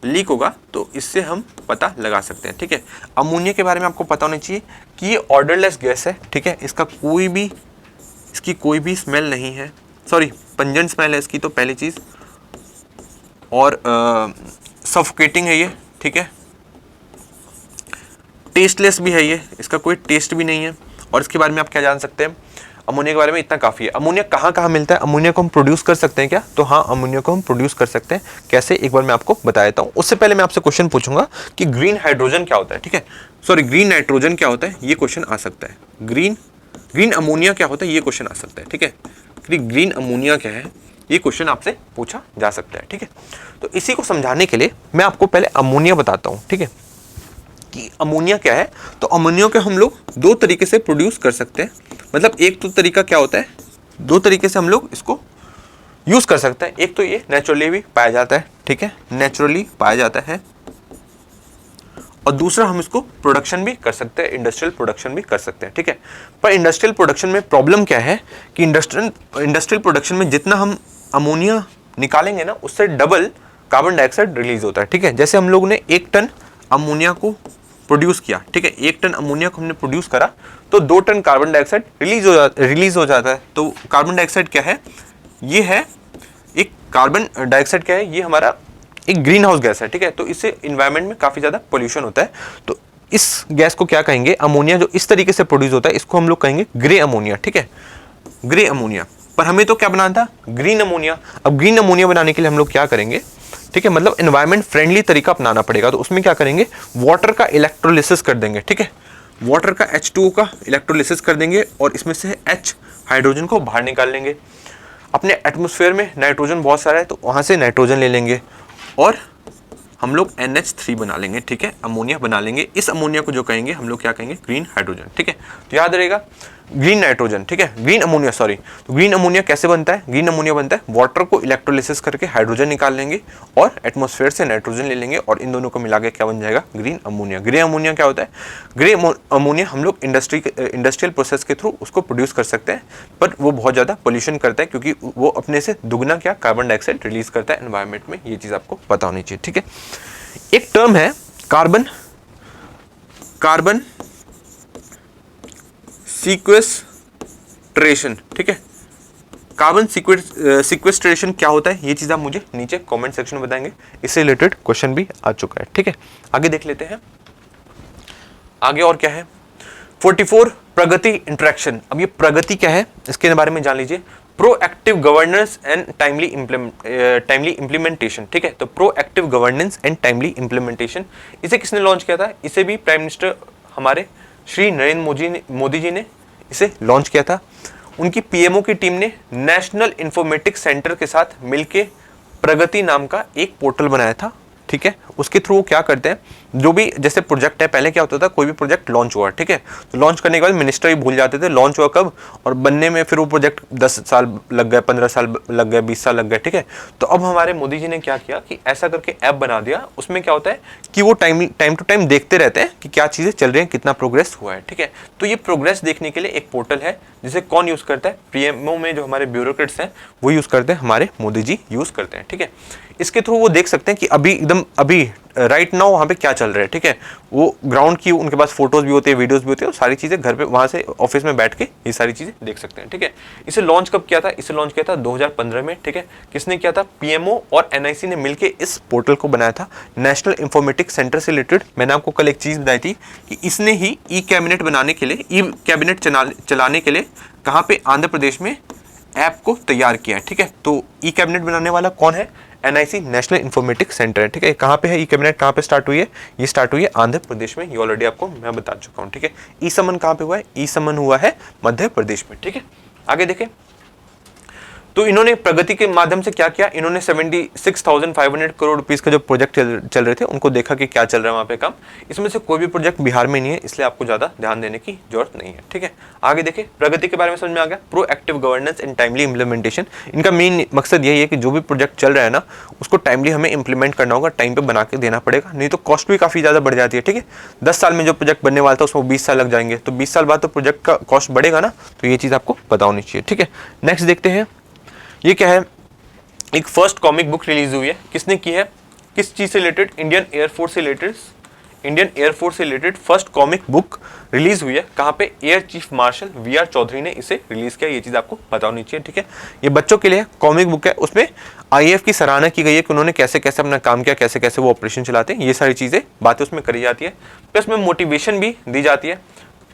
[SPEAKER 1] लीक होगा तो इससे हम पता लगा सकते हैं। ठीक है, अमोनिया के बारे में आपको पता होना चाहिए कि ये ऑर्डरलेस गैस है। ठीक है, इसकी कोई भी स्मेल नहीं है, सॉरी पंजेंट स्मेल है इसकी, तो पहली चीज़, और सफोकेटिंग है ये। ठीक है, टेस्टलेस भी है ये, इसका कोई टेस्ट भी नहीं है। और इसके बारे में आप क्या जान सकते हैं, अमोनिया के बारे में इतना काफ़ी है। अमोनिया कहाँ कहाँ मिलता है, अमोनिया को हम प्रोड्यूस कर सकते हैं क्या, तो हाँ, अमोनिया को हम प्रोड्यूस कर सकते हैं। कैसे, एक बार मैं आपको बता देता हूँ। उससे पहले मैं आपसे क्वेश्चन पूछूंगा कि ग्रीन हाइड्रोजन क्या होता है। ठीक है, सॉरी ग्रीन नाइट्रोजन क्या होता है, ये क्वेश्चन आ सकता है। ग्रीन अमोनिया क्या होता है, ये क्वेश्चन आ सकता है। ठीक है, ग्रीन अमोनिया क्या है, ये क्वेश्चन आपसे पूछा जा सकता है। ठीक है, तो इसी को समझाने के लिए मैं आपको पहले अमोनिया बताता हूँ। ठीक है, कि अमोनिया क्या है, तो अमोनिया को हम लोग दो तरीके से प्रोड्यूस कर सकते हैं। मतलब एक तो तरीका क्या होता है, दो तरीके से हम लोग इसको यूज कर सकते हैं। एक तो ये नेचुरली भी पाया जाता है। ठीक है, नेचुरली पाया जाता है, और दूसरा हम इसको प्रोडक्शन भी कर सकते हैं, इंडस्ट्रियल प्रोडक्शन भी कर सकते हैं। ठीक है, पर इंडस्ट्रियल प्रोडक्शन में प्रॉब्लम क्या है कि इंडस्ट्रियल प्रोडक्शन में जितना हम अमोनिया निकालेंगे ना, उससे डबल कार्बन डाइऑक्साइड रिलीज होता है। ठीक है, जैसे हम लोग ने 1 टन अमोनिया को प्रोड्यूस किया। ठीक है, 1 टन अमोनिया को हमने प्रोड्यूस करा तो 2 टन कार्बन डाइऑक्साइड रिलीज हो जाता है। तो कार्बन डाइऑक्साइड क्या है, ये है एक कार्बन डाइऑक्साइड क्या है, ये हमारा एक ग्रीन हाउस गैस है। ठीक है, तो इससे इन्वायरमेंट में काफ़ी ज़्यादा पोल्यूशन होता है। तो इस गैस को क्या कहेंगे, अमोनिया जो इस तरीके से प्रोड्यूस होता है, इसको हम लोग कहेंगे ग्रे अमोनिया। ठीक है, ग्रे अमोनिया। पर हमें तो क्या बनाना था, ग्रीन अमोनिया। अब ग्रीन अमोनिया बनाने के लिए हम लोग क्या करेंगे, ठीक है, मतलब एनवायरमेंट फ्रेंडली तरीका अपनाना पड़ेगा। तो उसमें क्या करेंगे, वाटर का इलेक्ट्रोलिसिस कर देंगे। ठीक है, वाटर का H2O का इलेक्ट्रोलिसिस कर देंगे और इसमें से H हाइड्रोजन को बाहर निकाल लेंगे। अपने एटमॉस्फेयर में नाइट्रोजन बहुत सारा है तो वहाँ से नाइट्रोजन ले लेंगे और हम लोग NH3 बना लेंगे। ठीक है, अमोनिया बना लेंगे। इस अमोनिया को जो कहेंगे हम लोग क्या कहेंगे, ग्रीन हाइड्रोजन। ठीक है, तो याद रहेगा ग्रीन नाइट्रोजन। ठीक है, ग्रीन अमोनिया, सॉरी। तो ग्रीन अमोनिया कैसे बनता है, ग्रीन अमोनिया बनता है वाटर को इलेक्ट्रोलिसिस करके हाइड्रोजन निकाल लेंगे और एटमॉस्फेयर से नाइट्रोजन ले लेंगे और इन दोनों को मिला के क्या बन जाएगा, ग्रीन अमोनिया। ग्रे अमोनिया क्या होता है, ग्रे अमोनिया हम लोग इंडस्ट्रियल प्रोसेस के थ्रू उसको प्रोड्यूस कर सकते हैं, पर वो बहुत ज़्यादा पोल्यूशन करता है क्योंकि वो अपने से दुगना क्या कार्बन डाइऑक्साइड रिलीज करता है एनवायरमेंट में। ये चीज़ आपको पता होनी चाहिए। ठीक है, एक टर्म है कार्बन सीक्वेस्ट्रेशन। ठीक है, कार्बन सीक्वेस्ट्रेशन क्या होता है, ये चीज आप मुझे नीचे कमेंट सेक्शन में बताएंगे। इससे रिलेटेड क्वेश्चन भी आ चुका है। ठीक है, आगे देख लेते हैं। आगे और क्या है, 44 प्रगति इंटरेक्शन। अब ये प्रगति क्या है इसके बारे में जान लीजिए। Proactive governance and timely implementation, ठीक है। तो proactive governance and timely implementation, इसे किसने लॉन्च किया था? इसे भी प्राइम मिनिस्टर हमारे श्री नरेंद्र मोदी जी ने इसे लॉन्च किया था। उनकी पीएमओ की टीम ने नेशनल इंफॉर्मेटिक्स सेंटर के साथ मिलके प्रगति नाम का एक पोर्टल बनाया था, ठीक है। उसके थ्रू वो क्या करते हैं, जो भी जैसे प्रोजेक्ट है, पहले क्या होता था, कोई भी प्रोजेक्ट लॉन्च हुआ, ठीक है, तो लॉन्च करने के बाद मिनिस्टर ही भूल जाते थे लॉन्च हुआ कब, और बनने में फिर वो प्रोजेक्ट 10 साल लग गए, 15 साल लग गए, 20 साल लग गए, ठीक है। तो अब हमारे मोदी जी ने क्या किया कि ऐसा करके ऐप बना दिया, उसमें क्या होता है कि वो टाइम टू टाइम देखते रहते हैं कि क्या चीज़ें चल रही हैं, कितना प्रोग्रेस हुआ है, ठीक है। तो ये प्रोग्रेस देखने के लिए एक पोर्टल है, जिसे कौन यूज़ करता है? पीएमओ में जो हमारे ब्यूरोक्रेट्स हैं वो यूज़ करते हैं, हमारे मोदी जी यूज़ करते हैं, ठीक है। इसके थ्रू वो देख सकते हैं कि अभी राइट नाउ वहाँ पे क्या चल रहा है, ठीक है। वो ग्राउंड की उनके पास फोटोज भी होती है, वीडियोस भी होती है, सारी चीज़ें घर पे वहाँ से ऑफिस में बैठ के ये सारी चीज़ें देख सकते हैं, ठीक है। इसे लॉन्च कब किया था? इसे लॉन्च किया था 2015 में, ठीक है। किसने किया था? पीएमओ और एनआईसी ने मिलकर इस पोर्टल को बनाया था, नेशनल इंफॉर्मेटिक्स सेंटर से रिलेटेड। मैंने आपको कल एक चीज़ बताई थी कि इसने ही ई कैबिनेट बनाने के लिए, ई कैबिनेट चलाने के लिए कहाँ पे? आंध्र प्रदेश में ऐप को तैयार किया है, ठीक है। तो ई कैबिनेट बनाने वाला कौन है? एनआईसी, नेशनल इंफॉर्मेटिक्स सेंटर है, ठीक है। कहाँ पे है ई कैबिनेट? कहाँ पे स्टार्ट हुई है? ये स्टार्ट हुई है आंध्र प्रदेश में, ये ऑलरेडी आपको मैं बता चुका हूँ, ठीक है। ई समन कहाँ पे हुआ है? ई समन हुआ है मध्य प्रदेश में, ठीक है। आगे देखें, तो इन्होंने प्रगति के माध्यम से क्या किया? इन्होंने 76,500 करोड़ रुपीस का जो प्रोजेक्ट चल रहे थे, उनको देखा कि क्या चल रहा है वहाँ पे काम। इसमें से कोई भी प्रोजेक्ट बिहार में नहीं है, इसलिए आपको ज़्यादा ध्यान देने की जरूरत नहीं है, ठीक है। आगे देखिए, प्रगति के बारे में समझ में आ गया। Proactive governance and timely implementation, इनका मेन मकसद यही है कि जो भी प्रोजेक्ट चल रहा है ना, उसको टाइमली हमें इंप्लीमेंट करना होगा, टाइम पर बना के देना पड़ेगा, नहीं तो कॉस्ट भी काफ़ी ज़्यादा बढ़ जाती है, ठीक है। 10 साल में जो प्रोजेक्ट बनने वाला था उसको 20 साल लग जाएंगे, तो 20 साल बाद तो प्रोजेक्ट का कॉस्ट बढ़ेगा ना, तो ये चीज़ आपको पता होनी चाहिए, ठीक है। नेक्स्ट देखते हैं, ये क्या है? एक फर्स्ट कॉमिक बुक रिलीज हुई है, किसने की है? किस चीज से रिलेटेड? इंडियन एयरफोर्स से related first comic book release हुई है। कहाँ पे? Air chief marshal VR Chaudhary ने इसे रिलीज किया, ये चीज आपको पता होनी चाहिए, ठीक है। ये बच्चों के लिए कॉमिक बुक है, उसमें आईएएफ की सराहना की गई है कि उन्होंने कैसे कैसे अपना काम किया, कैसे कैसे वो ऑपरेशन चलाते हैं, ये सारी चीजें बातें उसमें करी जाती है। प्लस में मोटिवेशन भी दी जाती है,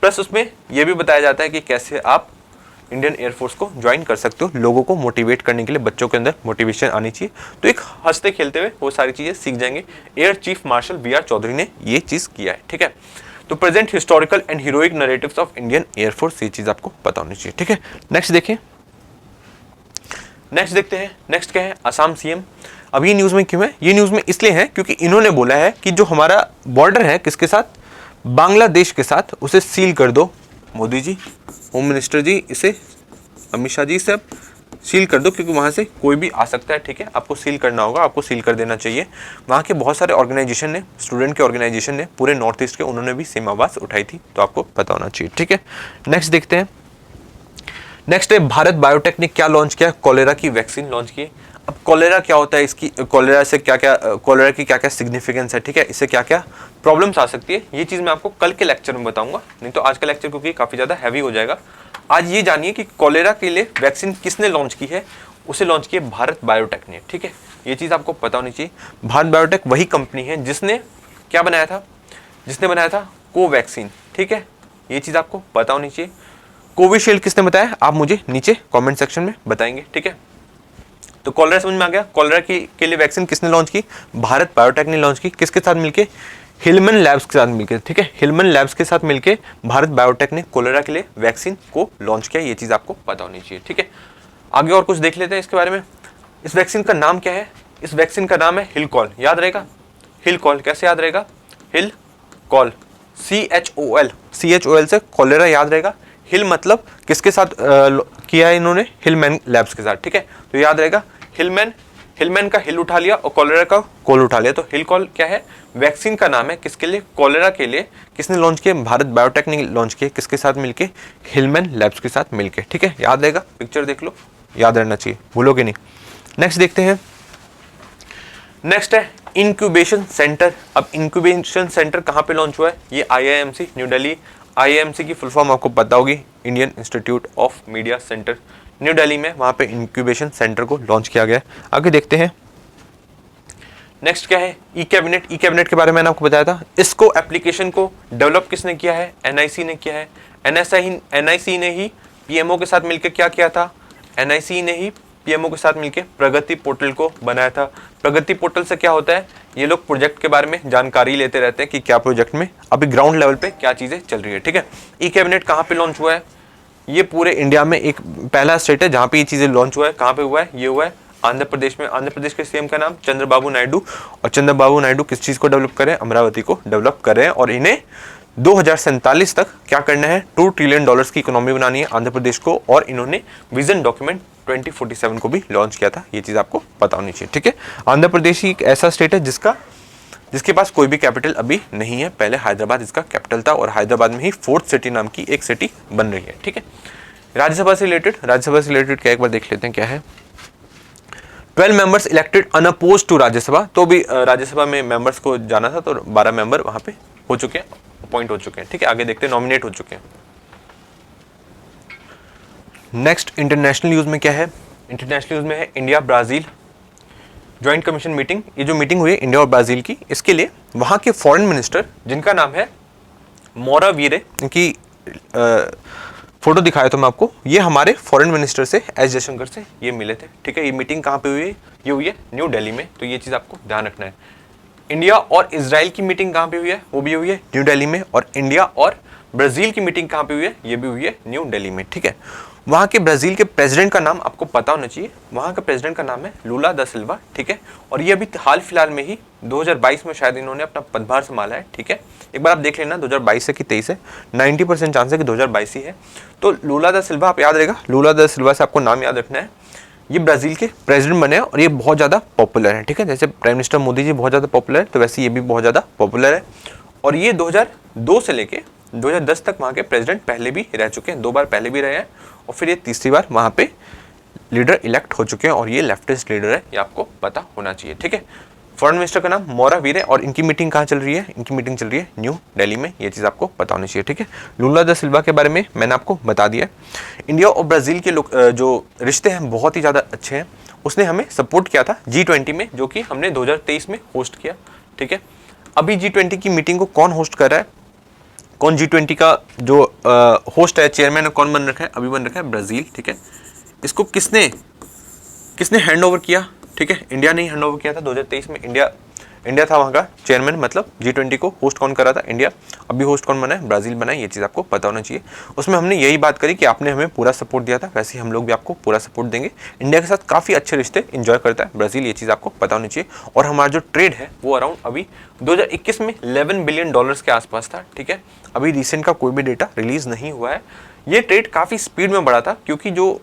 [SPEAKER 1] प्लस उसमें यह भी बताया जाता है कि कैसे आप इंडियन एयरफोर्स को ज्वाइन कर सकते हो। लोगों को मोटिवेट करने के लिए बच्चों के अंदर मोटिवेशन आनी चाहिए, तो एक हंसते खेलते हुए वो सारी चीजें सीख जाएंगे। Air chief marshal VR Chaudhary ने ये चीज किया है, ठीक है। तो present historical and heroic narratives of Indian air force, ये चीज आपको पता होनी चाहिए, ठीक है। नेक्स्ट देखें, नेक्स्ट देखते हैं। नेक्स्ट क्या है? असम सीएम। अब ये न्यूज में क्यों है? ये न्यूज में इसलिए है क्योंकि इन्होंने बोला है कि जो हमारा बॉर्डर है किसके साथ? बांग्लादेश के साथ, उसे सील कर दो। मोदी जी, होम मिनिस्टर जी, इसे अमित शाह जी से सील कर दो, क्योंकि वहाँ से कोई भी आ सकता है, ठीक है। आपको सील करना होगा, आपको सील कर देना चाहिए। वहाँ के बहुत सारे ऑर्गेनाइजेशन ने, स्टूडेंट के ऑर्गेनाइजेशन ने, पूरे नॉर्थ ईस्ट के, उन्होंने भी सेम आवाज़ उठाई थी, तो आपको पता होना चाहिए, ठीक है। नेक्स्ट देखते हैं। नेक्स्ट है, भारत बायोटेक ने क्या लॉन्च किया? कॉलेरा की वैक्सीन लॉन्च की। अब कॉलेरा क्या होता है, इसकी कॉलेरा से क्या क्या, कॉलेरा की क्या क्या सिग्निफिकेंस है, ठीक है, इससे क्या क्या प्रॉब्लम्स आ सकती है, ये चीज़ मैं आपको कल के लेक्चर में बताऊंगा, नहीं तो आज का लेक्चर क्योंकि काफ़ी ज़्यादा हैवी हो जाएगा। आज ये जानिए कि कॉलेरा के लिए वैक्सीन किसने लॉन्च की है? उसे लॉन्च की है भारत बायोटेक ने, ठीक है। ये चीज़ आपको पता होनी चाहिए। भारत बायोटेक वही कंपनी है जिसने क्या बनाया था? जिसने बनाया था कोवैक्सीन, ठीक है। ये चीज़ आपको पता होनी चाहिए। कोविशील्ड किसने बताया? आप मुझे नीचे कमेंट सेक्शन में बताएंगे, ठीक है। तो कॉलेरा समझ में आ गया। कॉलेरा के लिए वैक्सीन किसने लॉन्च की? भारत बायोटेक ने लॉन्च की। किसके साथ मिलके? हिलमन लैब्स के साथ मिलकर, ठीक है। हिलमन लैब्स के साथ मिलके भारत बायोटेक ने कॉलेरा के लिए वैक्सीन को लॉन्च किया, ये चीज़ आपको पता होनी चाहिए, ठीक है। आगे और कुछ देख लेते हैं इसके बारे में। इस वैक्सीन का नाम क्या है? इस वैक्सीन का नाम है हिलकॉल, याद रहेगा। हिलकॉल कैसे याद रहेगा? हिलकॉल, CHOL से कॉलेरा याद रहेगा। हिल मतलब किसके साथ किया है इन्होंने? हिलमैन लैब्स के साथ, ठीक है। तो याद रहेगा, हिलमैन का हिल उठा लिया और कॉलेरा का कॉल उठा लिया, तो हिलकॉल क्या है? वैक्सीन का नाम है। किसके लिए? कॉलेरा के लिए। किसने लॉन्च किया? भारत बायोटेक ने लॉन्च किया। किसके साथ मिलके? हिलमैन लैब्स के साथ मिलके, ठीक है। याद रहेगा, पिक्चर देख लो, याद रहना चाहिए, भूलोगे नहीं। नेक्स्ट देखते हैं। नेक्स्ट है इंक्यूबेशन सेंटर। अब इंक्यूबेशन सेंटर कहाँ पे लॉन्च हुआ है? ये IIMC न्यू दिल्ली। IIMC की फुल फॉर्म आपको पता होगी, Indian institute of media centre, new Delhi में, वहाँ पे इंक्यूबेशन सेंटर को लॉन्च किया गया। आगे देखते हैं। नेक्स्ट क्या है? E cabinet. ई कैबिनेट के बारे में मैंने आपको बताया था। इसको एप्लीकेशन को डेवलप किसने किया है? NIC ने किया है। NIC ने ही PMO के साथ मिलकर क्या किया था? NIC ने ही PMO के साथ मिलकर प्रगति पोर्टल को बनाया था। प्रगति पोर्टल से क्या होता है, ये लोग प्रोजेक्ट के बारे में जानकारी लेते रहते हैं कि क्या प्रोजेक्ट में अभी ग्राउंड लेवल पे क्या चीजें चल रही है। ठीक है, ई कैबिनेट कहाँ पे लॉन्च हुआ है, ये पूरे इंडिया में एक पहला स्टेट है जहाँ पे ये चीजें लॉन्च हुआ है। कहाँ पे हुआ है, ये हुआ है आंध्र प्रदेश में। आंध्र प्रदेश के सीएम का नाम चंद्रबाबू नायडू, और चंद्रबाबू नायडू किस चीज को डेवलप करें, अमरावती को डेवलप करें, और इन्हें 2047 तक क्या करना है, $2 ट्रिलियन की इकोनॉमी बनानी है आंध्र प्रदेश को। और इन्होंने विजन डॉक्यूमेंट 2047 को भी लॉन्च किया था, ये चीज आपको पता होनी चाहिए। ठीक है, आंध्र प्रदेश ही एक ऐसा स्टेट है जिसके पास कोई भी कैपिटल अभी नहीं है। पहले हैदराबाद इसका कैपिटल था, और हैदराबाद में ही फोर्थ सिटी नाम की एक सिटी बन रही है। ठीक है, राज्यसभा से रिलेटेड क्या एक बार देख लेते हैं क्या है। 12 members elected unopposed to Rajya Sabha, तो भी राज्यसभा में मेंबर्स को जाना था, तो 12 मेंबर वहां पे हो चुके हैं, अपॉइंट हो चुके हैं। ठीक है, आगे देखते हैं, नॉमिनेट हो चुके हैं। नेक्स्ट इंटरनेशनल न्यूज में क्या है, इंटरनेशनल न्यूज में है India Brazil joint commission meeting. ये जो मीटिंग हुई है इंडिया और ब्राजील की, इसके लिए वहां के फॉरेन मिनिस्टर जिनका नाम है मोरावीरे, इनकी फोटो दिखाया तो मैं आपको, ये हमारे फॉरेन मिनिस्टर से एस जयशंकर से ये मिले थे। ठीक है, ये मीटिंग कहाँ पे हुई है, ये हुई है न्यू दिल्ली में, तो ये चीज़ आपको ध्यान रखना है। इंडिया और इजराइल की मीटिंग कहाँ पे हुई है, वो भी हुई है न्यू दिल्ली में। और इंडिया और ब्राजील की मीटिंग कहाँ पे हुई है, ये भी हुई है न्यू दिल्ली में। ठीक है, वहाँ के ब्राजील के प्रेसिडेंट का नाम आपको पता होना चाहिए, वहाँ का प्रेसिडेंट का नाम है लूला दा सिल्वा। ठीक है, और ये अभी हाल फिलहाल में ही 2022 में शायद इन्होंने अपना पदभार संभाला है। ठीक है, एक बार आप देख लेना 2022 है कि 23 है, 90% चांस है कि 2022 ही है। तो लूला दा सिल्वा आप याद रहेगा, लूला दा सिल्वा से आपको नाम याद रखना है। ये ब्राजील के प्रेसिडेंट बने हैं और ये बहुत ज़्यादा पॉपुलर है। ठीक है, जैसे प्राइम मिनिस्टर मोदी जी बहुत ज़्यादा पॉपुलर है, तो वैसे ये भी बहुत ज़्यादा पॉपुलर है। और ये 2002 से लेके 2010 तक वहाँ के प्रेसिडेंट पहले भी रह चुके हैं, 2 बार पहले भी रहे हैं, और फिर ये तीसरी बार वहाँ पे लीडर इलेक्ट हो चुके हैं, और ये लेफ्टिस्ट लीडर है, ये आपको पता होना चाहिए। ठीक है, फॉरेन मिनिस्टर का नाम मोरावीरे, और इनकी मीटिंग कहाँ चल रही है, इनकी मीटिंग चल रही है न्यू दिल्ली में, ये चीज़ आपको पता होनी चाहिए। ठीक है, लूला दा सिल्वा के बारे में मैंने आपको बता दिया। इंडिया और ब्राज़ील के लोग जो रिश्ते हैं बहुत ही ज़्यादा अच्छे हैं। उसने हमें सपोर्ट किया था G20 में, जो कि हमने 2023 में होस्ट किया। ठीक है, अभी G20 की मीटिंग को कौन होस्ट कर रहा है, कौन G20 का जो होस्ट है, चेयरमैन कौन बन रखा है, अभी बन रखा है ब्राज़ील। ठीक है, इसको किसने हैंड ओवर किया, ठीक है, इंडिया ने ही हैंड ओवर किया था 2023 में। इंडिया था वहाँ का चेयरमैन, मतलब G20 को होस्ट कौन कर रहा था, इंडिया। अभी होस्ट कौन बना है, ब्राज़ील बना है, ये चीज़ आपको पता होना चाहिए। उसमें हमने यही बात करी कि आपने हमें पूरा सपोर्ट दिया था, वैसे ही हम लोग भी आपको पूरा सपोर्ट देंगे। इंडिया के साथ काफ़ी अच्छे रिश्ते इंजॉय करता है ब्राज़ील, ये चीज़ आपको पता होनी चाहिए। और हमारा जो ट्रेड है वो अराउंड अभी 2021 में $11 बिलियन के आसपास था। ठीक है, अभी रिसेंट का कोई भी डेटा रिलीज़ नहीं हुआ है। ये ट्रेड काफ़ी स्पीड में बढ़ा था, क्योंकि जो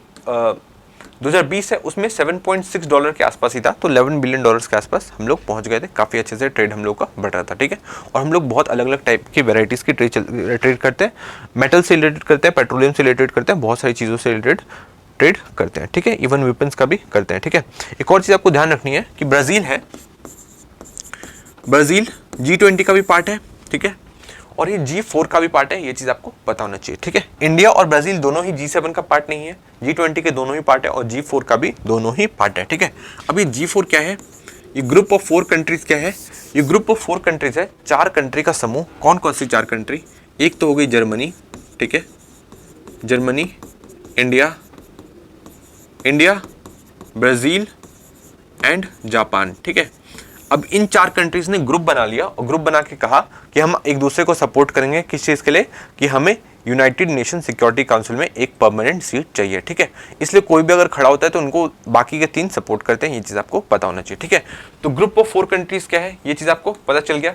[SPEAKER 1] 2020 है उसमें $7.6 के आसपास ही था, तो $11 बिलियन के आसपास हम लोग पहुंच गए थे। काफ़ी अच्छे से ट्रेड हम लोग का बढ़ रहा था। ठीक है, और हम लोग बहुत अलग अलग टाइप की वेराइटीज़ की ट्रेड करते हैं, मेटल से रिलेटेड करते हैं, पेट्रोलियम से रिलेटेड करते हैं, बहुत सारी चीज़ों से रिलेटेड ट्रेड करते हैं। ठीक है, इवन वेपन्स का भी करते हैं। ठीक है, एक और चीज़ आपको ध्यान रखनी है कि ब्राज़ील G20 का भी पार्ट है। ठीक है, और ये G4 का भी पार्ट है, ये चीज़ आपको पता होना चाहिए। ठीक है, इंडिया और ब्राज़ील दोनों ही G7 का पार्ट नहीं है, G20 के दोनों ही पार्ट है, और G4 का भी दोनों ही पार्ट है। ठीक है, अभी G4 क्या है, ये ग्रुप ऑफ 4 कंट्रीज क्या है, ये ग्रुप ऑफ 4 कंट्रीज है, 4 कंट्री का समूह। कौन कौन सी 4 कंट्री, एक तो हो गई जर्मनी। ठीक है, Germany, India, Brazil and Japan. ठीक है, अब इन 4 कंट्रीज ने ग्रुप बना लिया, और ग्रुप बना के कहा कि हम एक दूसरे को सपोर्ट करेंगे, किस चीज़ के लिए, कि हमें यूनाइटेड नेशन सिक्योरिटी काउंसिल में एक परमानेंट सीट चाहिए। ठीक है, इसलिए कोई भी अगर खड़ा होता है तो उनको बाकी के 3 सपोर्ट करते हैं, ये चीज़ आपको पता होना चाहिए। ठीक है, तो ग्रुप ऑफ 4 कंट्रीज क्या है, ये चीज़ आपको पता चल गया।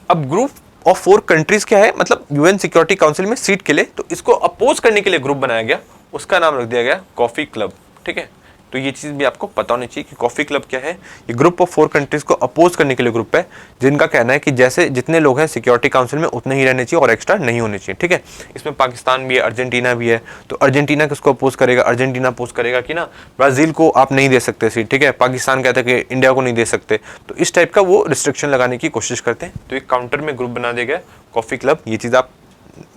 [SPEAKER 1] अब ग्रुप ऑफ 4 कंट्रीज क्या है, मतलब यूएन सिक्योरिटी काउंसिल में सीट के लिए, तो इसको अपोज करने के लिए ग्रुप बनाया गया, उसका नाम रख दिया गया कॉफ़ी क्लब। ठीक है, तो ये चीज़ भी आपको पता होनी चाहिए कि कॉफ़ी क्लब क्या है। ये ग्रुप ऑफ 4 कंट्रीज़ को अपोज करने के लिए ग्रुप है, जिनका कहना है कि जैसे जितने लोग हैं सिक्योरिटी काउंसिल में उतने ही रहने चाहिए और एक्स्ट्रा नहीं होने चाहिए। ठीक है, इसमें पाकिस्तान भी है, अर्जेंटीना भी है, तो अर्जेंटीना किसको अपोज करेगा, अर्जेंटीना अपोज करेगा कि ना ब्राज़ील को आप नहीं दे सकते सीट। ठीक है, पाकिस्तान कहता है कि इंडिया को नहीं दे सकते, तो इस टाइप का वो रिस्ट्रिक्शन लगाने की कोशिश करते हैं। तो एक काउंटर में ग्रुप बना दिया गया कॉफ़ी क्लब, ये चीज़ आप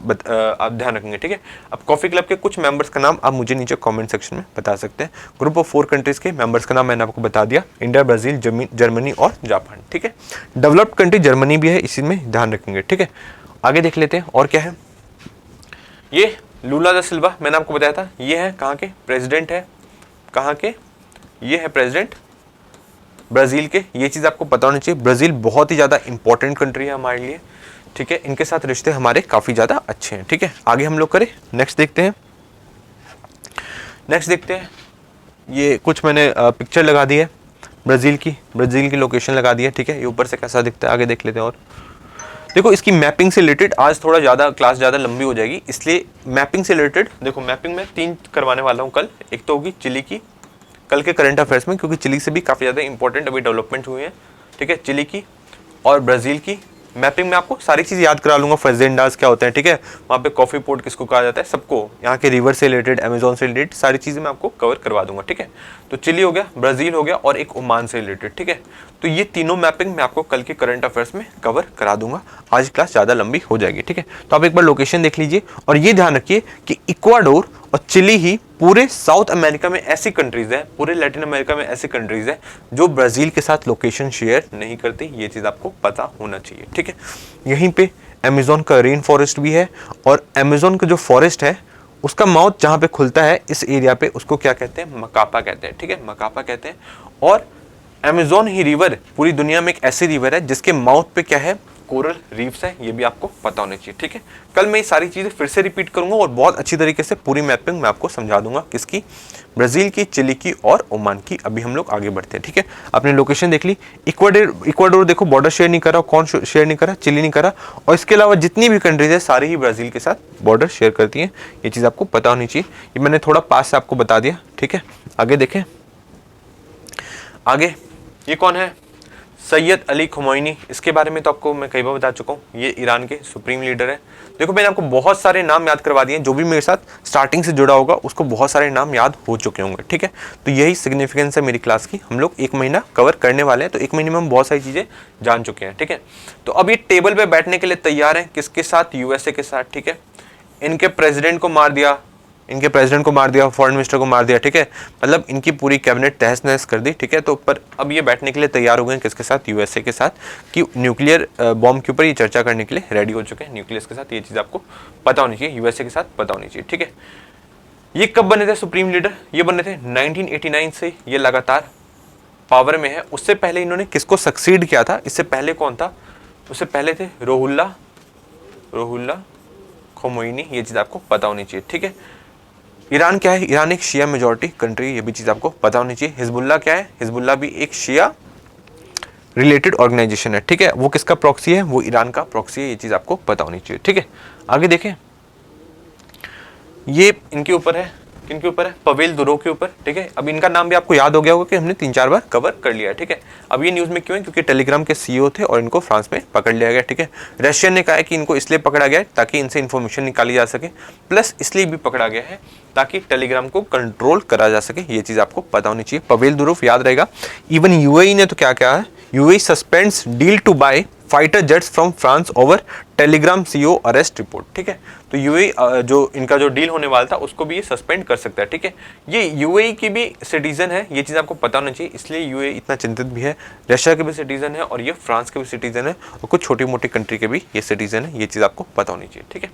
[SPEAKER 1] ध्यान रखेंगे। ठीक है, अब कॉफ़ी क्लब के कुछ मेंबर्स का नाम आप मुझे नीचे कमेंट सेक्शन में बता सकते हैं। ग्रुप ऑफ 4 कंट्रीज के मेंबर्स का नाम मैंने आपको बता दिया, इंडिया, ब्राज़ील, जर्मनी और जापान। ठीक है, डेवलप्ड कंट्री जर्मनी भी है, इसी में ध्यान रखेंगे। ठीक है, आगे देख लेते हैं और क्या है। ये लूला दा सिल्वा मैंने आपको बताया था, ये है कहाँ के प्रेसिडेंट है, कहाँ के, ये है प्रेसिडेंट ब्राज़ील के। ये चीज़ आपको पता होनी चाहिए। ब्राज़ील बहुत ही ज़्यादा इंपॉर्टेंट कंट्री है हमारे लिए, ठीक है। इनके साथ रिश्ते हमारे काफ़ी ज़्यादा अच्छे हैं, ठीक है। आगे हम लोग करें, नेक्स्ट देखते हैं। ये कुछ मैंने पिक्चर लगा दी है ब्राज़ील की लोकेशन लगा दी है, ठीक है। ये ऊपर से कैसा दिखता है, आगे देख लेते हैं। और देखो इसकी मैपिंग से रिलेटेड आज थोड़ा ज़्यादा क्लास ज़्यादा लंबी हो जाएगी, इसलिए मैपिंग से रिलेटेड देखो, मैपिंग में 3 करवाने वाला हूँ कल। एक तो होगी चिली की, कल के करंट अफेयर्स में, क्योंकि चिली से भी काफ़ी ज़्यादा इंपॉर्टेंट अभी डेवलपमेंट हुए हैं, ठीक है। चिली की और ब्राज़ील की मैपिंग में आपको सारी चीज़ याद करा लूँगा। फजेंडास क्या होते हैं, ठीक है। वहाँ पे कॉफ़ी पोर्ट किसको कहा जाता है, सबको, यहाँ के रिवर से रिलेटेड, अमेजोन से रिलेटेड सारी चीज़ें मैं आपको कवर करवा दूंगा, ठीक है। तो चिली हो गया, ब्राज़ील हो गया और एक ओमान से रिलेटेड, ठीक है। तो ये तीनों मैपिंग मैं आपको कल के करंट अफेयर्स में कवर करा दूंगा। आज क्लास ज़्यादा लंबी हो जाएगी, ठीक है। तो आप एक बार लोकेशन देख लीजिए और ये ध्यान रखिए कि इक्वाडोर और चिली ही पूरे साउथ अमेरिका में ऐसी कंट्रीज है, पूरे लैटिन अमेरिका में ऐसी कंट्रीज है जो ब्राज़ील के साथ लोकेशन शेयर नहीं करती। ये चीज़ आपको पता होना चाहिए, ठीक है। यहीं पे अमेजोन का रेन फॉरेस्ट भी है और अमेजोन का जो फॉरेस्ट है उसका माउथ जहाँ पे खुलता है इस एरिया पे, उसको क्या कहते हैं, मकापा कहते हैं, ठीक है। मकापा कहते हैं। और अमेजोन ही रिवर पूरी दुनिया में एक ऐसी रिवर है जिसके माउथ पे क्या है, कोरल रीफ्स है। ये भी आपको पता होना चाहिए, ठीक है। कल मैं ये सारी चीज़ें फिर से रिपीट करूंगा और बहुत अच्छी तरीके से पूरी मैपिंग मैं आपको समझा दूंगा, किसकी, ब्राज़ील की, चिली की और ओमान की। अभी हम लोग आगे बढ़ते हैं, ठीक है। आपने लोकेशन देख ली। इक्वाडोर देखो बॉर्डर शेयर नहीं करा, कौन शेयर नहीं करा, चिली नहीं करा। और इसके अलावा जितनी भी कंट्रीज है सारी ही ब्राज़ील के साथ बॉर्डर शेयर करती हैं। ये चीज़ आपको पता होनी चाहिए। ये मैंने थोड़ा पास से आपको बता दिया, ठीक है। आगे देखें, आगे ये कौन है, सैयद अली खुमैनी। इसके बारे में तो आपको मैं कई बार बता चुका हूँ, ये ईरान के सुप्रीम लीडर है। देखो मैंने आपको बहुत सारे नाम याद करवा दिए, जो भी मेरे साथ स्टार्टिंग से जुड़ा होगा उसको बहुत सारे नाम याद हो चुके होंगे, ठीक है। तो यही सिग्निफिकेंस है मेरी क्लास की। हम लोग 1 महीना कवर करने वाले हैं, तो 1 महीने में हम बहुत सारी चीज़ें जान चुके हैं, ठीक है। तो अब ये टेबल पर बैठने के लिए तैयार हैं, किसके साथ, यूएसए के साथ, ठीक है। इनके प्रेसिडेंट को मार दिया, फॉरेन मिनिस्टर को मार दिया, ठीक है। मतलब इनकी पूरी कैबिनेट तहस नहस कर दी, ठीक है। तो पर अब ये बैठने के लिए तैयार हो गए हैं, किसके साथ, यूएसए के साथ, कि न्यूक्लियर बॉम्ब के ऊपर ये चर्चा करने के लिए रेडी हो चुके हैं, न्यूक्लियस के साथ। ये चीज़ आपको पता होनी चाहिए, यूएसए के साथ पता होनी चाहिए, ठीक है। ये कब बने थे सुप्रीम लीडर, ये बने थे 1989 से ये लगातार पावर में है। उससे पहले इन्होंने किसको सक्सीड किया था, इससे पहले कौन था, उससे पहले थे रुहुल्ला खोमैनी। ये चीज़ आपको पता होनी चाहिए, ठीक है। ईरान क्या है, ईरान एक शिया मेजॉरिटी कंट्री, ये भी चीज़ आपको पता होनी चाहिए। हिजबुल्ला क्या है, हिजबुल्ला भी एक शिया रिलेटेड ऑर्गेनाइजेशन है, ठीक है। वो किसका प्रॉक्सी है, वो ईरान का प्रॉक्सी है। ये चीज़ आपको पता होनी चाहिए, ठीक है। आगे देखें, ये इनके ऊपर है, किनके ऊपर है, पवेल दुरो के ऊपर, ठीक है। अब इनका नाम भी आपको याद हो गया होगा कि हमने 3-4 बार कवर कर लिया है, ठीक है। अब ये न्यूज़ में क्यों है, क्योंकि टेलीग्राम के सीईओ थे और इनको फ्रांस में पकड़ लिया गया, ठीक है। रशिया ने कहा है कि इनको इसलिए पकड़ा गया है ताकि इनसे इन्फॉर्मेशन निकाली जा सके, प्लस इसलिए भी पकड़ा गया है ताकि टेलीग्राम को कंट्रोल करा जा सके। ये चीज़ आपको पता होनी चाहिए। पवेल दुरोफ याद रहेगा। इवन यूएई ने तो क्या कहा है, UAE suspends deal to buy fighter jets from France over Telegram CEO arrest report, ठीक है। तो यूएई जो इनका जो डील होने वाला था उसको भी ये सस्पेंड कर सकता है, ठीक है। ये यूएई की भी सिटीजन है, ये चीज़ आपको पता होना चाहिए, इसलिए यूएई इतना चिंतित भी है। रशिया के भी सिटीजन है और ये फ्रांस के भी सिटीजन है और कुछ छोटी मोटी कंट्री के भी ये सिटीजन है। ये चीज़ आपको पता होनी चाहिए, ठीक है।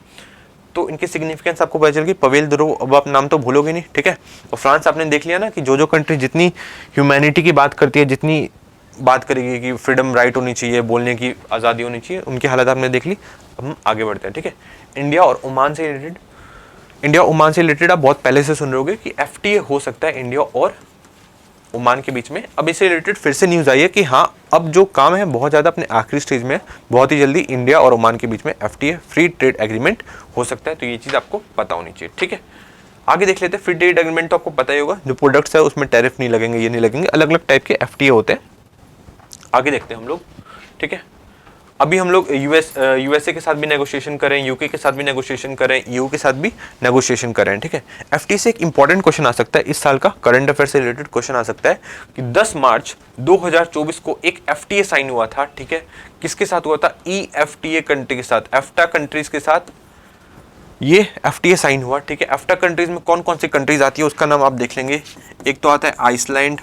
[SPEAKER 1] तो इनकी सिग्निफिकेंस आपको पता चल गई। पवेल दुरो, अब आप नाम तो भूलोगे नहीं, ठीक है। और फ्रांस आपने देख लिया ना कि जो कंट्री जितनी ह्यूमैनिटी की बात करती है, जितनी बात करेगी कि फ्रीडम राइट होनी चाहिए, बोलने की आज़ादी होनी चाहिए, उनकी हालत आपने देख ली। अब हम आगे बढ़ते हैं, ठीक है। इंडिया और ओमान से रिलेटेड आप बहुत पहले से सुन रहे होगे कि एफटीए हो सकता है इंडिया और ओमान के बीच में। अब इससे रिलेटेड फिर से न्यूज़ आई है कि हाँ, अब जो काम है बहुत ज़्यादा अपने आखिरी स्टेज में है, बहुत ही जल्दी इंडिया और ओमान के बीच में एफटीए फ्री ट्रेड एग्रीमेंट हो सकता है। तो ये चीज़ आपको पता होनी चाहिए, ठीक है। आगे देख लेते हैं। फ्री ट्रेड एग्रीमेंट तो आपको पता ही होगा, जो प्रोडक्ट्स है उसमें टैरिफ नहीं लगेंगे, ये नहीं लगेंगे, अलग अलग टाइप के एफटीए होते हैं। आगे देखते हैं हम लोग, ठीक है। अभी हम लोग यूएसए के साथ भी नेगोशिएशन करें, यूके के साथ भी नेगोशिएशन करें, ईयू के साथ भी नेगोशिएशन करें, ठीक है। एफटीए से एक इंपॉर्टेंट क्वेश्चन आ सकता है, इस साल का करंट अफेयर से रिलेटेड क्वेश्चन आ सकता है कि 10 मार्च 2024 को एक एफटीए साइन हुआ था, ठीक है। किसके साथ हुआ था, ईएफटीए कंट्री के साथ, एफ्टा कंट्रीज के साथ ये एफटीए साइन हुआ, ठीक है। एफ्टा कंट्रीज में कौन कौन सी कंट्रीज आती है उसका नाम आप देख लेंगे। एक तो आता है आइसलैंड,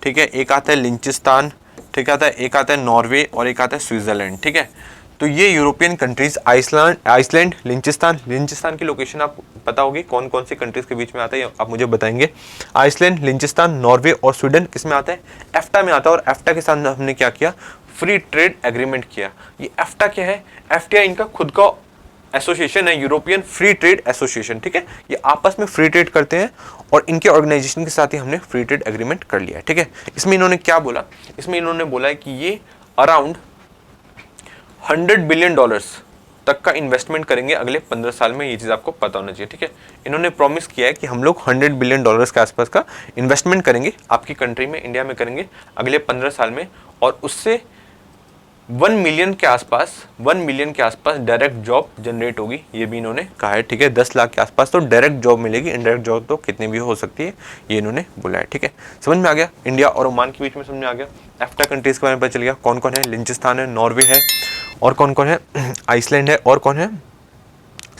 [SPEAKER 1] ठीक है, एक आता है लिंचिस्तान, ठीक आता है, एक आता है नॉर्वे और एक आता है स्विट्जरलैंड, ठीक है। तो ये यूरोपियन कंट्रीज आइसलैंड, लिंचेस्टान की लोकेशन आप पता होगी कौन कौन सी कंट्रीज के बीच में आता है, आप मुझे बताएंगे। आइसलैंड, लिंचेस्टान, नॉर्वे और स्वीडन किस में आता है? एफ्टा में आता है। और एफ्टा के साथ हमने क्या किया? फ्री ट्रेड एग्रीमेंट किया। ये एफ्टा क्या है? एफ्टा इनका खुद का एसोसिएशन है, यूरोपियन फ्री ट्रेड एसोसिएशन, ठीक है। ये आपस में फ्री ट्रेड करते हैं और इनके ऑर्गेनाइजेशन के साथ ही हमने फ्री ट्रेड एग्रीमेंट कर लिया है, ठीक है। इसमें इन्होंने क्या बोला? इसमें इन्होंने बोला है कि ये अराउंड $100 बिलियन तक का इन्वेस्टमेंट करेंगे अगले 15 साल में। ये चीज़ आपको पता होना चाहिए, ठीक है। इन्होंने प्रॉमिस किया है कि हम लोग $100 बिलियन के आसपास का इन्वेस्टमेंट करेंगे आपकी कंट्री में, इंडिया में करेंगे अगले 15 साल में। और उससे 1 मिलियन के आसपास डायरेक्ट जॉब जनरेट होगी, ये भी इन्होंने कहा है, ठीक है। 10 लाख के आसपास तो डायरेक्ट जॉब मिलेगी, इनडायरेक्ट जॉब तो कितनी भी हो सकती है, ये इन्होंने बोला है, ठीक है। समझ में आ गया? इंडिया और ओमान के बीच में समझ में आ गया। एफ्टा कंट्रीज के बारे में पता चल गया, कौन कौन है? लिंचेस्टान है, नॉर्वे है, और कौन कौन है? आइसलैंड है, और कौन है?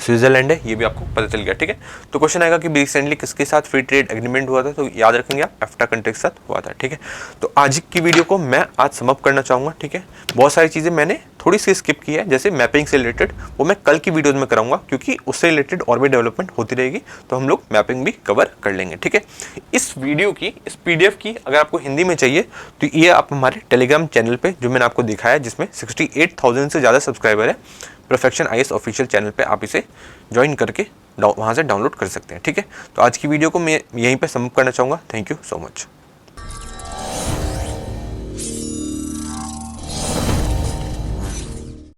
[SPEAKER 1] स्विट्जरलैंड है, ये भी आपको पता चल गया, ठीक है। तो क्वेश्चन आएगा कि रिसेंटली किसके साथ फ्री ट्रेड एग्रीमेंट हुआ था, तो याद रखेंगे आप एफ्टा कंट्री के साथ हुआ था, ठीक है। तो आज की वीडियो को मैं आज समाप्त करना चाहूँगा, ठीक है। बहुत सारी चीज़ें मैंने थोड़ी सी स्किप की है, जैसे मैपिंग से रिलेटेड, वो मैं कल की वीडियोज में कराऊंगा, क्योंकि उससे रिलेटेड और भी डेवलपमेंट होती रहेगी, तो हम लोग मैपिंग भी कवर कर लेंगे, ठीक है। इस वीडियो की, इस PDF की अगर आपको हिंदी में चाहिए तो ये आप हमारे टेलीग्राम चैनल पे, जो मैंने आपको दिखाया, जिसमें 68,000 से ज़्यादा सब्सक्राइबर है, परफेक्शन IAS ऑफिशियल चैनल पे आप इसे ज्वाइन करके वहाँ से डाउनलोड कर सकते हैं, ठीक है। तो आज की वीडियो को मैं यहीं पे समाप्त करना चाहूँगा। Thank you so much.